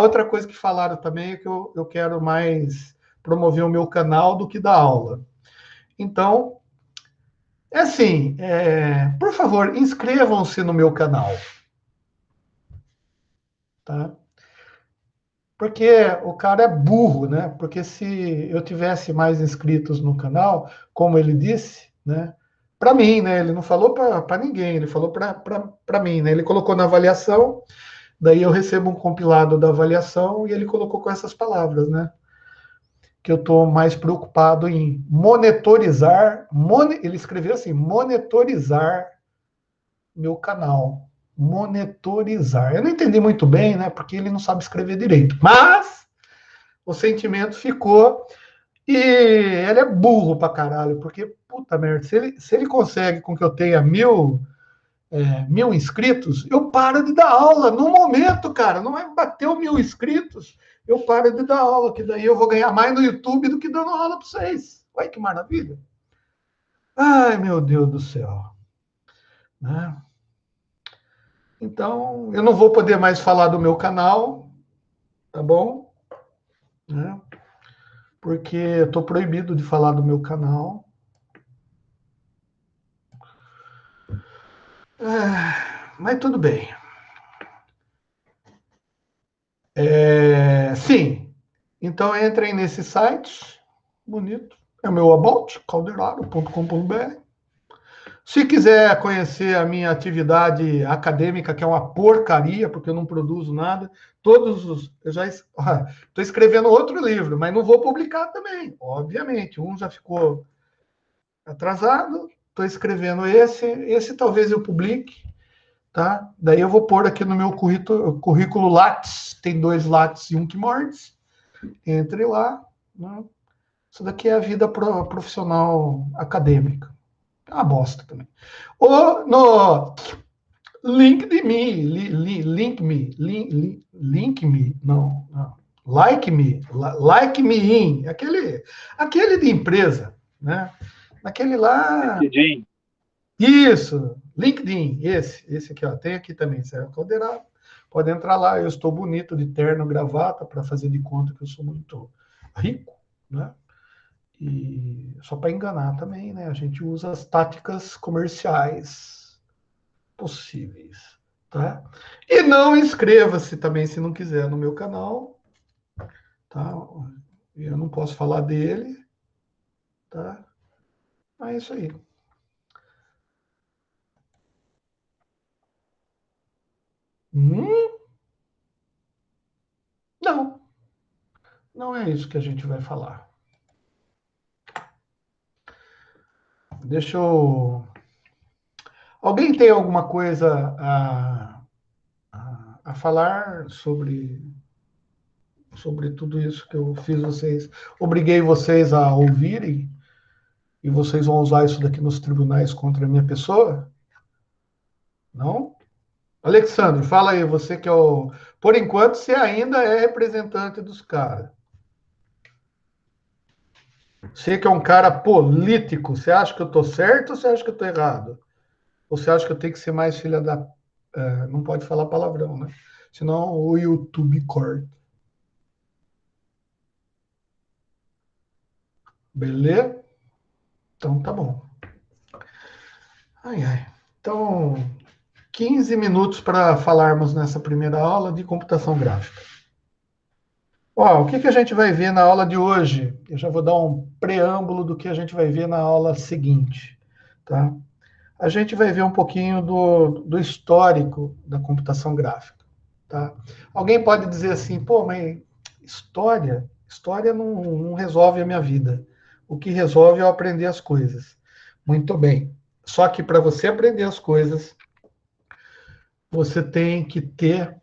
Outra coisa que falaram também é que eu quero mais promover o meu canal do que dar aula. Então, é assim, por favor, inscrevam-se no meu canal. Tá? Porque o cara é burro, né? Porque se eu tivesse mais inscritos no canal, como ele disse, né? Para mim, né? Ele não falou para ninguém, ele falou para mim, né? Ele colocou na avaliação, daí eu recebo um compilado da avaliação e ele colocou com essas palavras, né? que eu estou mais preocupado em monitorizar, ele escreveu assim, monitorizar meu canal. Monitorizar. Eu não entendi muito bem, né? Porque ele não sabe escrever direito. Mas o sentimento ficou. E ele é burro pra caralho, porque, puta merda, se ele consegue com que eu tenha 1.000 inscritos, eu paro de dar aula no momento, cara. Não é bater 1.000 inscritos, eu paro de dar aula, que daí eu vou ganhar mais no YouTube do que dando aula pra vocês. Olha que maravilha. Ai, meu Deus do céu. Né? Então, eu não vou poder mais falar do meu canal, tá bom? Né? Porque eu estou proibido de falar do meu canal. Mas tudo bem. Sim. Então, entrem nesse site. Bonito. É o meu about, calderaro.com.br. Se quiser conhecer a minha atividade acadêmica, que é uma porcaria, porque eu não produzo nada, eu já estou escrevendo outro livro, mas não vou publicar também, obviamente. Um já ficou atrasado, estou escrevendo esse talvez eu publique, tá? Daí eu vou pôr aqui no meu currículo Lattes, tem 2 Lattes e 1 que mordes, entre lá, né? Isso daqui é a vida profissional acadêmica. É uma bosta também. Ou no link me, não, like me in, aquele de empresa, né? Aquele lá. LinkedIn. Isso, LinkedIn, esse aqui, ó, tem aqui também, Sérgio Calderaro. Pode entrar lá, eu estou bonito de terno, gravata, para fazer de conta que eu sou muito rico, né? E só para enganar também, né? A gente usa as táticas comerciais possíveis, tá? E não inscreva-se também, se não quiser, no meu canal, tá? Eu não posso falar dele, tá? Mas é isso aí. Não, não é isso que a gente vai falar. Deixa eu... Alguém tem alguma coisa a falar sobre tudo isso que eu fiz vocês? Obriguei vocês a ouvirem e vocês vão usar isso daqui nos tribunais contra a minha pessoa? Não? Alexandre, fala aí, você que é o... Por enquanto, você ainda é representante dos caras. Você que é um cara político, você acha que eu estou certo ou você acha que eu estou errado? Ou você acha que eu tenho que ser mais filha da... não pode falar palavrão, né? Senão o YouTube corta. Beleza? Então tá bom. Ai, ai. Então, 15 minutos para falarmos nessa primeira aula de computação gráfica. Ó, o que a gente vai ver na aula de hoje? Eu já vou dar um preâmbulo do que a gente vai ver na aula seguinte, tá? A gente vai ver um pouquinho do histórico da computação gráfica, tá? Alguém pode dizer assim, pô, mas história não resolve a minha vida. O que resolve é eu aprender as coisas. Muito bem. Só que para você aprender as coisas, você tem que ter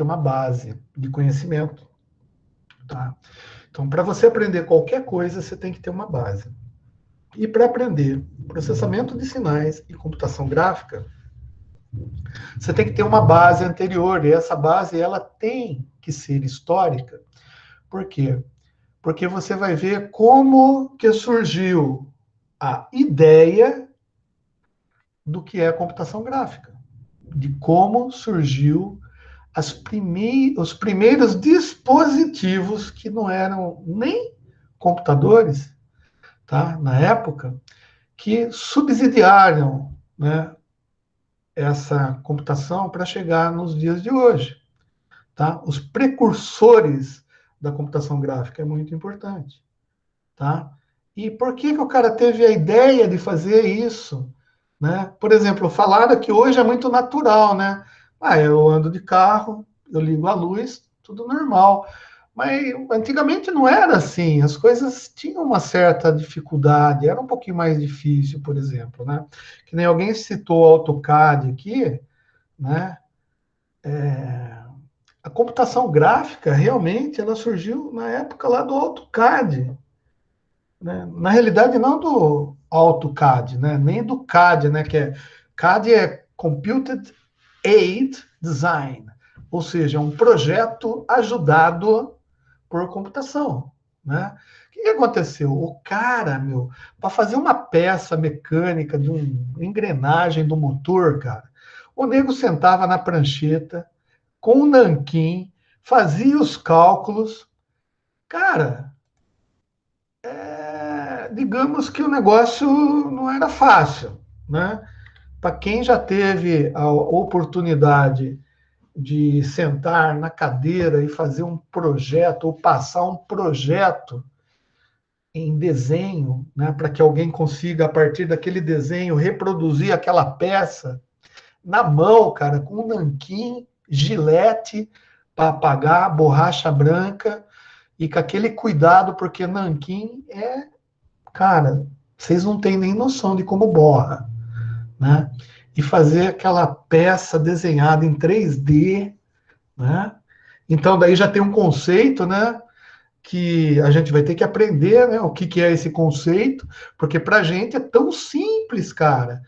uma base de conhecimento, tá? Então, para você aprender qualquer coisa, você tem que ter uma base. E para aprender processamento de sinais e computação gráfica, você tem que ter uma base anterior, e essa base ela tem que ser histórica. Por quê? Porque você vai ver como que surgiu a ideia do que é a computação gráfica, de como surgiu os primeiros dispositivos que não eram nem computadores, tá? Na época, que subsidiaram, né, essa computação para chegar nos dias de hoje, tá? Os precursores da computação gráfica é muito importante, tá? E por que o cara teve a ideia de fazer isso, né? Por exemplo, falaram que hoje é muito natural, né? Eu ando de carro, eu ligo a luz, tudo normal. Mas antigamente não era assim, as coisas tinham uma certa dificuldade, era um pouquinho mais difícil, por exemplo, né? Que nem alguém citou o AutoCAD aqui, né? A computação gráfica, realmente, ela surgiu na época lá do AutoCAD, né? Na realidade, não do AutoCAD, né? Nem do CAD, né? CAD é Computed Aid Design, ou seja, um projeto ajudado por computação, né? O que aconteceu? O cara, para fazer uma peça mecânica de uma engrenagem do motor, cara, o nego sentava na prancheta com o nanquim, fazia os cálculos, cara, digamos que o negócio não era fácil, né? Para quem já teve a oportunidade de sentar na cadeira e fazer um projeto, ou passar um projeto em desenho, né, para que alguém consiga, a partir daquele desenho, reproduzir aquela peça na mão, cara, com um nanquim, gilete, para apagar, borracha branca, e com aquele cuidado, porque nanquim cara, vocês não têm nem noção de como borra, né? E fazer aquela peça desenhada em 3D, né? Então, daí já tem um conceito, né? Que a gente vai ter que aprender, né? O que é esse conceito, porque para a gente é tão simples, cara.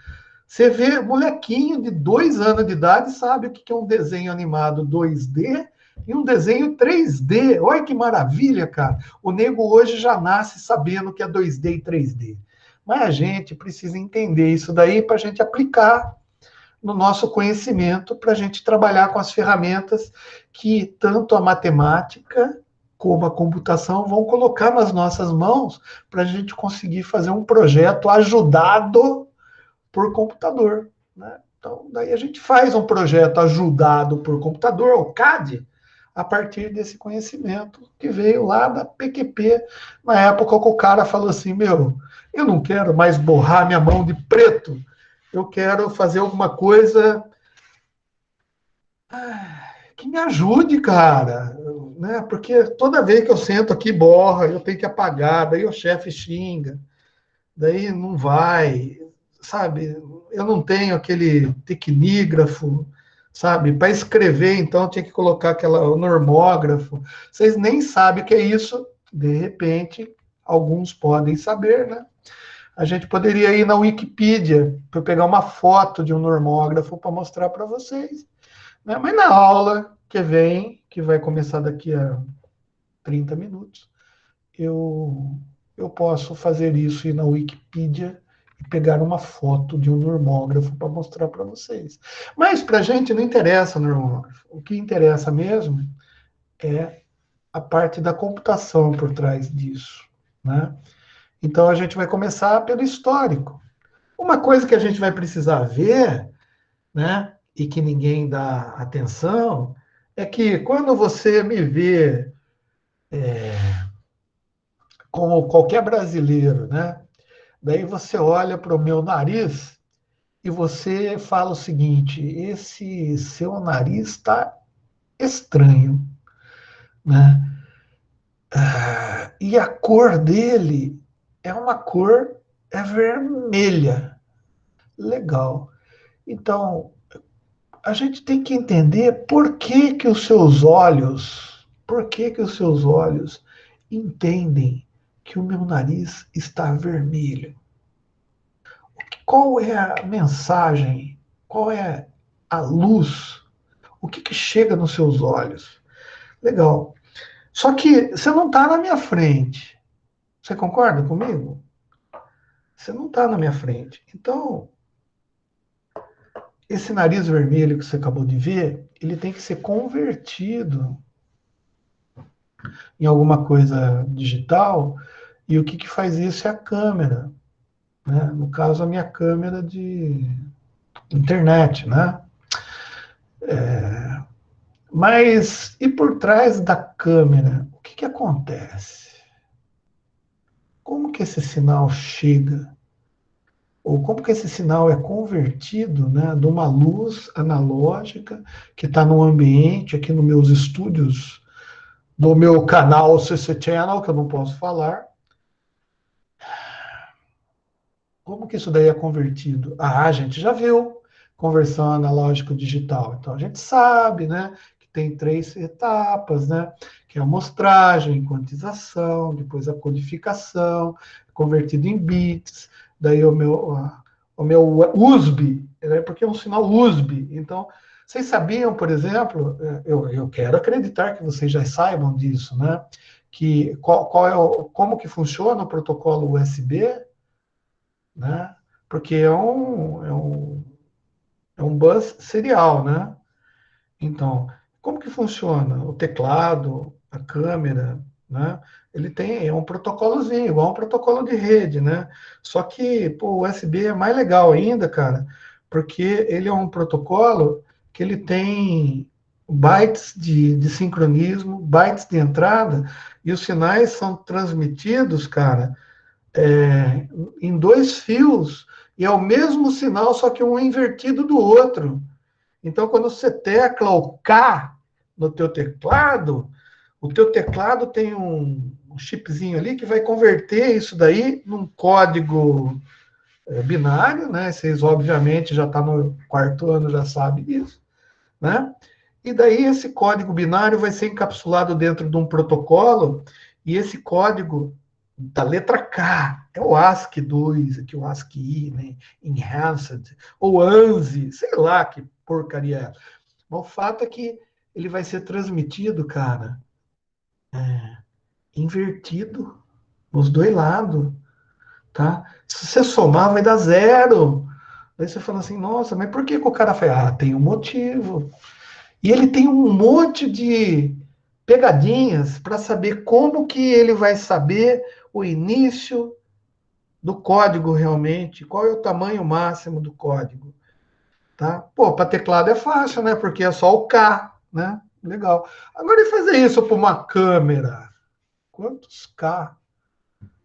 Você vê molequinho de 2 anos de idade sabe o que é um desenho animado 2D e um desenho 3D. Olha que maravilha, cara. O nego hoje já nasce sabendo que é 2D e 3D. Mas a gente precisa entender isso daí para a gente aplicar no nosso conhecimento, para a gente trabalhar com as ferramentas que tanto a matemática como a computação vão colocar nas nossas mãos para a gente conseguir fazer um projeto ajudado por computador, né? Então, daí a gente faz um projeto ajudado por computador, o CAD, a partir desse conhecimento que veio lá da PQP, na época que o cara falou assim, eu não quero mais borrar minha mão de preto, eu quero fazer alguma coisa que me ajude, cara, né? Porque toda vez que eu sento aqui, borra, eu tenho que apagar, daí o chefe xinga, daí não vai, sabe? Eu não tenho aquele tecnígrafo, sabe? Para escrever, então, eu tinha que colocar o normógrafo. Vocês nem sabem o que é isso, de repente, alguns podem saber, né? A gente poderia ir na Wikipedia para pegar uma foto de um normógrafo para mostrar para vocês, né? Mas na aula que vem, que vai começar daqui a 30 minutos, eu posso fazer isso, ir na Wikipedia e pegar uma foto de um normógrafo para mostrar para vocês. Mas para a gente não interessa o normógrafo. O que interessa mesmo é a parte da computação por trás disso, né? Então a gente vai começar pelo histórico. Uma coisa que a gente vai precisar ver, né, e que ninguém dá atenção, é que quando você me vê como qualquer brasileiro, né, daí você olha para o meu nariz e você fala o seguinte: esse seu nariz está estranho, né? E a cor dele é uma cor vermelha. Legal. Então, a gente tem que entender por que os seus olhos entendem que o meu nariz está vermelho. Qual é a mensagem? Qual é a luz? O que chega nos seus olhos? Legal. Só que você não está na minha frente. Você concorda comigo? Você não está na minha frente. Então, esse nariz vermelho que você acabou de ver, ele tem que ser convertido em alguma coisa digital. E o que faz isso é a câmera, né? No caso, a minha câmera de internet, né? Mas e por trás da câmera, o que acontece? Como que esse sinal chega? Ou como que esse sinal é convertido, né, de uma luz analógica que está no ambiente, aqui nos meus estúdios do meu canal CC Channel, que eu não posso falar. Como que isso daí é convertido? Ah, a gente já viu conversão analógico digital. Então a gente sabe, né, que tem 3 etapas, né, que é a amostragem, quantização, depois a codificação, convertido em bits, daí o meu USB, né, porque é um sinal USB. Então, vocês sabiam, por exemplo, eu quero acreditar que vocês já saibam disso, né, que como que funciona o protocolo USB, né? Porque é um bus serial, né? Então, como que funciona? O teclado, a câmera, né? Ele é um protocolozinho, igual um protocolo de rede, né? Só que, pô, o USB é mais legal ainda, cara, porque ele é um protocolo que ele tem bytes de sincronismo, bytes de entrada, e os sinais são transmitidos, cara, em 2 fios, e é o mesmo sinal, só que um invertido do outro. Então, quando você tecla o K no teu teclado, o teu teclado tem um chipzinho ali que vai converter isso daí num código binário, né? Vocês, obviamente, já está no 4º ano, já sabem disso, né? E daí esse código binário vai ser encapsulado dentro de um protocolo, e esse código da letra K, é o ASCII2, aqui o ASCII, né? Enhanced, ou ANSI, sei lá que porcaria é. Mas o fato é que ele vai ser transmitido, cara, invertido nos 2 lados, tá? Se você somar, vai dar 0. Aí você fala assim, nossa, mas por que o cara faz? Ah, tem um motivo. E ele tem um monte de pegadinhas para saber como que ele vai saber o início do código realmente, qual é o tamanho máximo do código, tá? Pô, para teclado é fácil, né? Porque é só o K, né? Legal. Agora ele fazer isso para uma câmera, quantos K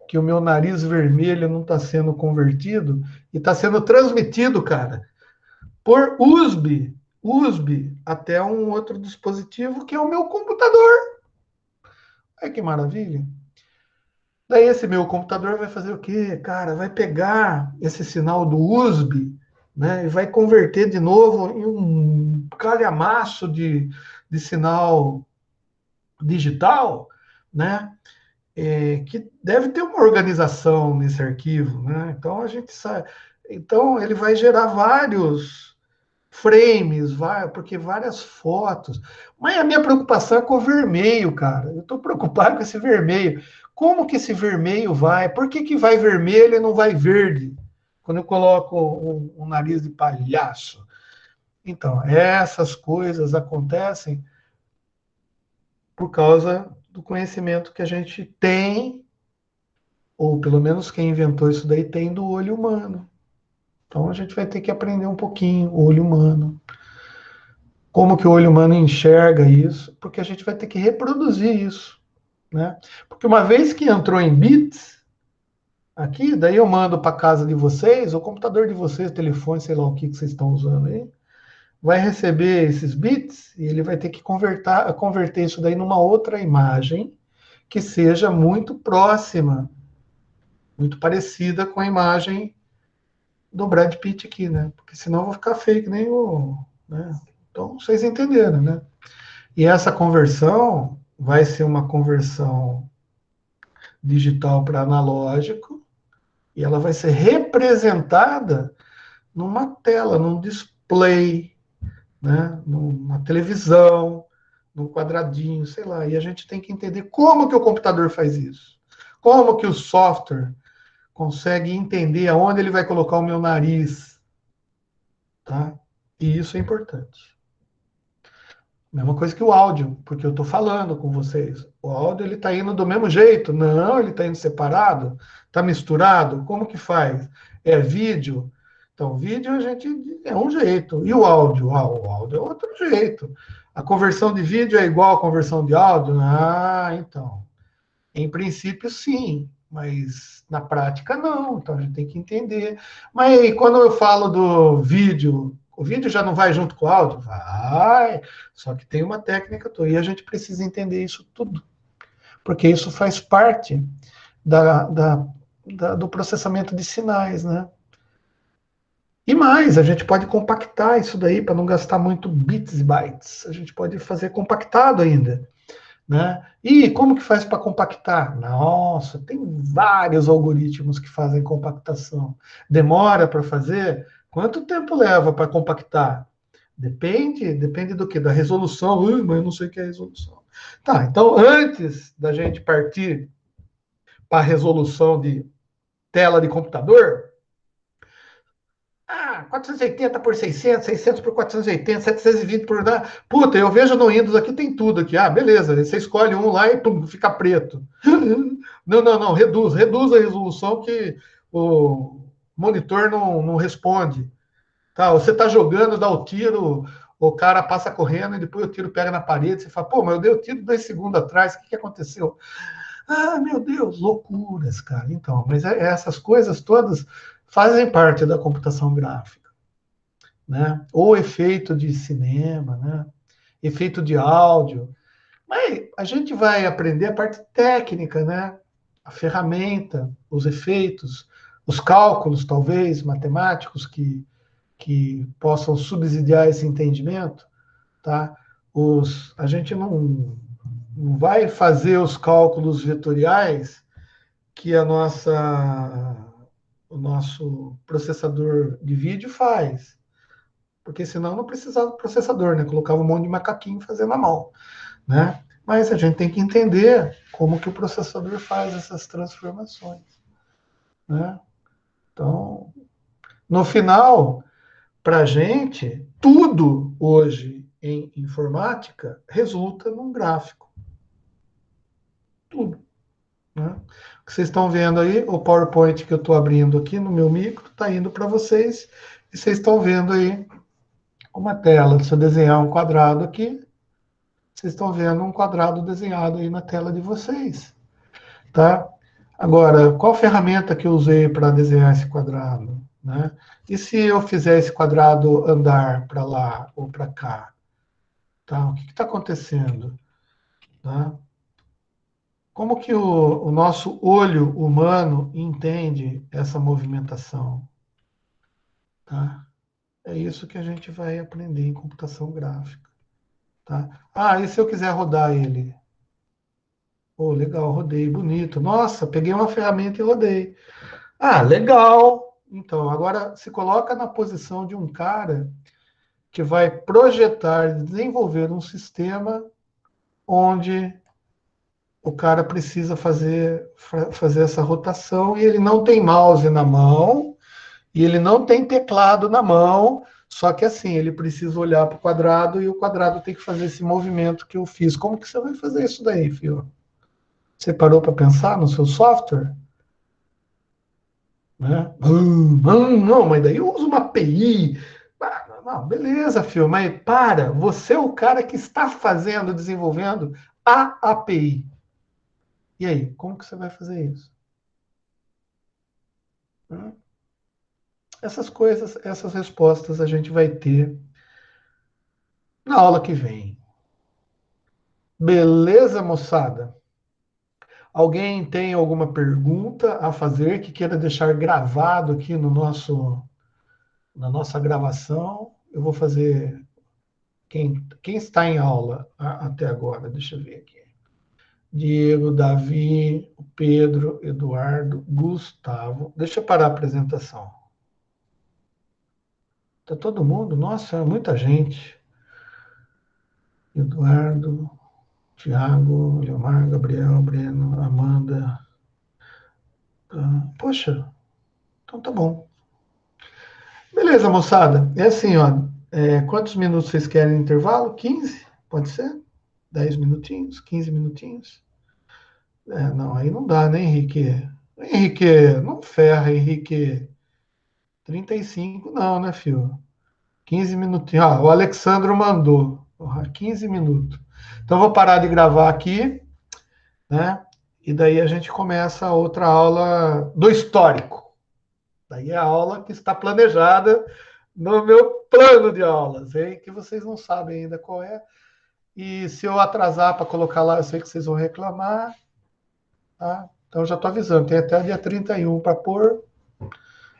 que o meu nariz vermelho não está sendo convertido e está sendo transmitido, cara, por USB até um outro dispositivo que é o meu computador. Olha que maravilha. Daí esse meu computador vai fazer o quê? Cara, vai pegar esse sinal do USB, né, e vai converter de novo em um calhamaço de sinal digital, né, que deve ter uma organização nesse arquivo, né? Então a gente sabe. Então ele vai gerar vários frames, porque várias fotos. Mas a minha preocupação é com o vermelho, cara. Eu estou preocupado com esse vermelho. Como que esse vermelho vai? Por que vai vermelho e não vai verde? Quando eu coloco um nariz de palhaço. Então, essas coisas acontecem por causa do conhecimento que a gente tem, ou pelo menos quem inventou isso daí tem, do olho humano. Então a gente vai ter que aprender um pouquinho o olho humano. Como que o olho humano enxerga isso? Porque a gente vai ter que reproduzir isso, né? Porque uma vez que entrou em bits, aqui, daí eu mando para casa de vocês, o computador de vocês, telefone, sei lá o que vocês estão usando aí, vai receber esses bits e ele vai ter que converter isso daí numa outra imagem que seja muito próxima, muito parecida com a imagem do Brad Pitt aqui, né? Porque senão vai ficar fake nem o... Né? Então, vocês entenderam, né? E essa conversão vai ser uma conversão digital para analógico e ela vai ser representada numa tela, num display, né? Numa televisão, num quadradinho, sei lá. E a gente tem que entender como que o computador faz isso. Como que o software consegue entender aonde ele vai colocar o meu nariz, tá? E isso é importante. Mesma coisa que o áudio, porque eu estou falando com vocês. O áudio ele está indo do mesmo jeito? Não, ele está indo separado? Está misturado? Como que faz? É vídeo? Então, vídeo a gente é um jeito. E o áudio? Ah, o áudio é outro jeito. A conversão de vídeo é igual à conversão de áudio? Ah, então. Em princípio, sim, mas na prática não. Então a gente tem que entender. Mas quando eu falo do vídeo O vídeo já não vai junto com o áudio? Vai, só que tem uma técnica toda, e a gente precisa entender isso tudo, porque isso faz parte do processamento de sinais, né? E mais, a gente pode compactar isso daí para não gastar muito bits e bytes. A gente pode fazer compactado ainda, né? E como que faz para compactar? Nossa, tem vários algoritmos que fazem compactação. Demora para fazer? Quanto tempo leva para compactar? Depende do que? Da resolução. Mas eu não sei o que é resolução. Tá, então antes da gente partir para a resolução de tela de computador, 480 por 600, 600 por 480, 720 por... Puta, eu vejo no Windows aqui, tem tudo aqui. Ah, beleza, você escolhe um lá e pum, fica preto. Não, reduz a resolução que o monitor não responde. Tá, você tá jogando, dá o tiro, o cara passa correndo e depois o tiro pega na parede, você fala, pô, mas eu dei o tiro 2 segundos atrás, o que aconteceu? Ah, meu Deus, loucuras, cara. Então, mas essas coisas todas fazem parte da computação gráfica, né? Ou efeito de cinema, né? Efeito de áudio. Mas a gente vai aprender a parte técnica, né? A ferramenta, os efeitos, os cálculos, talvez, matemáticos que possam subsidiar esse entendimento, tá? A gente não vai fazer os cálculos vetoriais que o nosso processador de vídeo faz. Porque senão não precisava do processador, né? Colocava um monte de macaquinho fazendo na mão, né? Mas a gente tem que entender como que o processador faz essas transformações, né? Então, no final, para a gente, tudo hoje em informática resulta num gráfico. Tudo. Né? O que vocês estão vendo aí, o PowerPoint que eu estou abrindo aqui no meu micro, está indo para vocês, e vocês estão vendo aí uma tela. Se eu desenhar um quadrado aqui, vocês estão vendo um quadrado desenhado aí na tela de vocês. Tá? Agora, qual ferramenta que eu usei para desenhar esse quadrado? Né? E se eu fizer esse quadrado andar para lá ou para cá? Tá? O que está acontecendo? Tá? Como que o nosso olho humano entende essa movimentação? Tá? É isso que a gente vai aprender em computação gráfica. Tá? Ah, e se eu quiser rodar ele? Oh, legal, rodei, bonito. Nossa, peguei uma ferramenta e rodei. Ah, legal. Então, agora se coloca na posição de um cara que vai projetar, desenvolver um sistema onde o cara precisa fazer essa rotação e ele não tem mouse na mão e ele não tem teclado na mão, só que assim, ele precisa olhar para o quadrado e o quadrado tem que fazer esse movimento que eu fiz. Como que você vai fazer isso daí, filho? Você parou para pensar no seu software? Né? Não, mas daí eu uso uma API. Não, beleza, filho, mas você é o cara que está desenvolvendo a API. E aí, como que você vai fazer isso? Essas coisas, essas respostas a gente vai ter na aula que vem. Beleza, moçada? Alguém tem alguma pergunta a fazer que queira deixar gravado aqui na nossa gravação? Eu vou fazer... Quem está em aula até agora? Deixa eu ver aqui. Diego, Davi, Pedro, Eduardo, Gustavo. Deixa eu parar a apresentação. Está todo mundo? Nossa, é muita gente. Eduardo, Tiago, Leomar, Gabriel, Breno, Amanda. Poxa, então tá bom. Beleza, moçada. É assim, ó. Quantos minutos vocês querem de intervalo? 15? Pode ser? 10 minutinhos? 15 minutinhos? Não, aí não dá, né, Henrique? Henrique, não ferra, Henrique. 35 não, né, filho? 15 minutinhos. O Alexandro mandou. 15 minutos. Então, vou parar de gravar aqui, né? E daí a gente começa a outra aula do histórico. Daí é a aula que está planejada no meu plano de aulas, hein? Que vocês não sabem ainda qual é. E se eu atrasar para colocar lá, eu sei que vocês vão reclamar. Tá? Então, já estou avisando, tem até o dia 31 para pôr.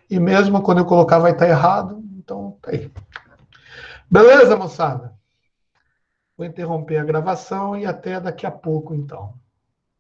E mesmo quando eu colocar, vai estar errado. Então, tá aí. Beleza, moçada? Vou interromper a gravação e até daqui a pouco, então.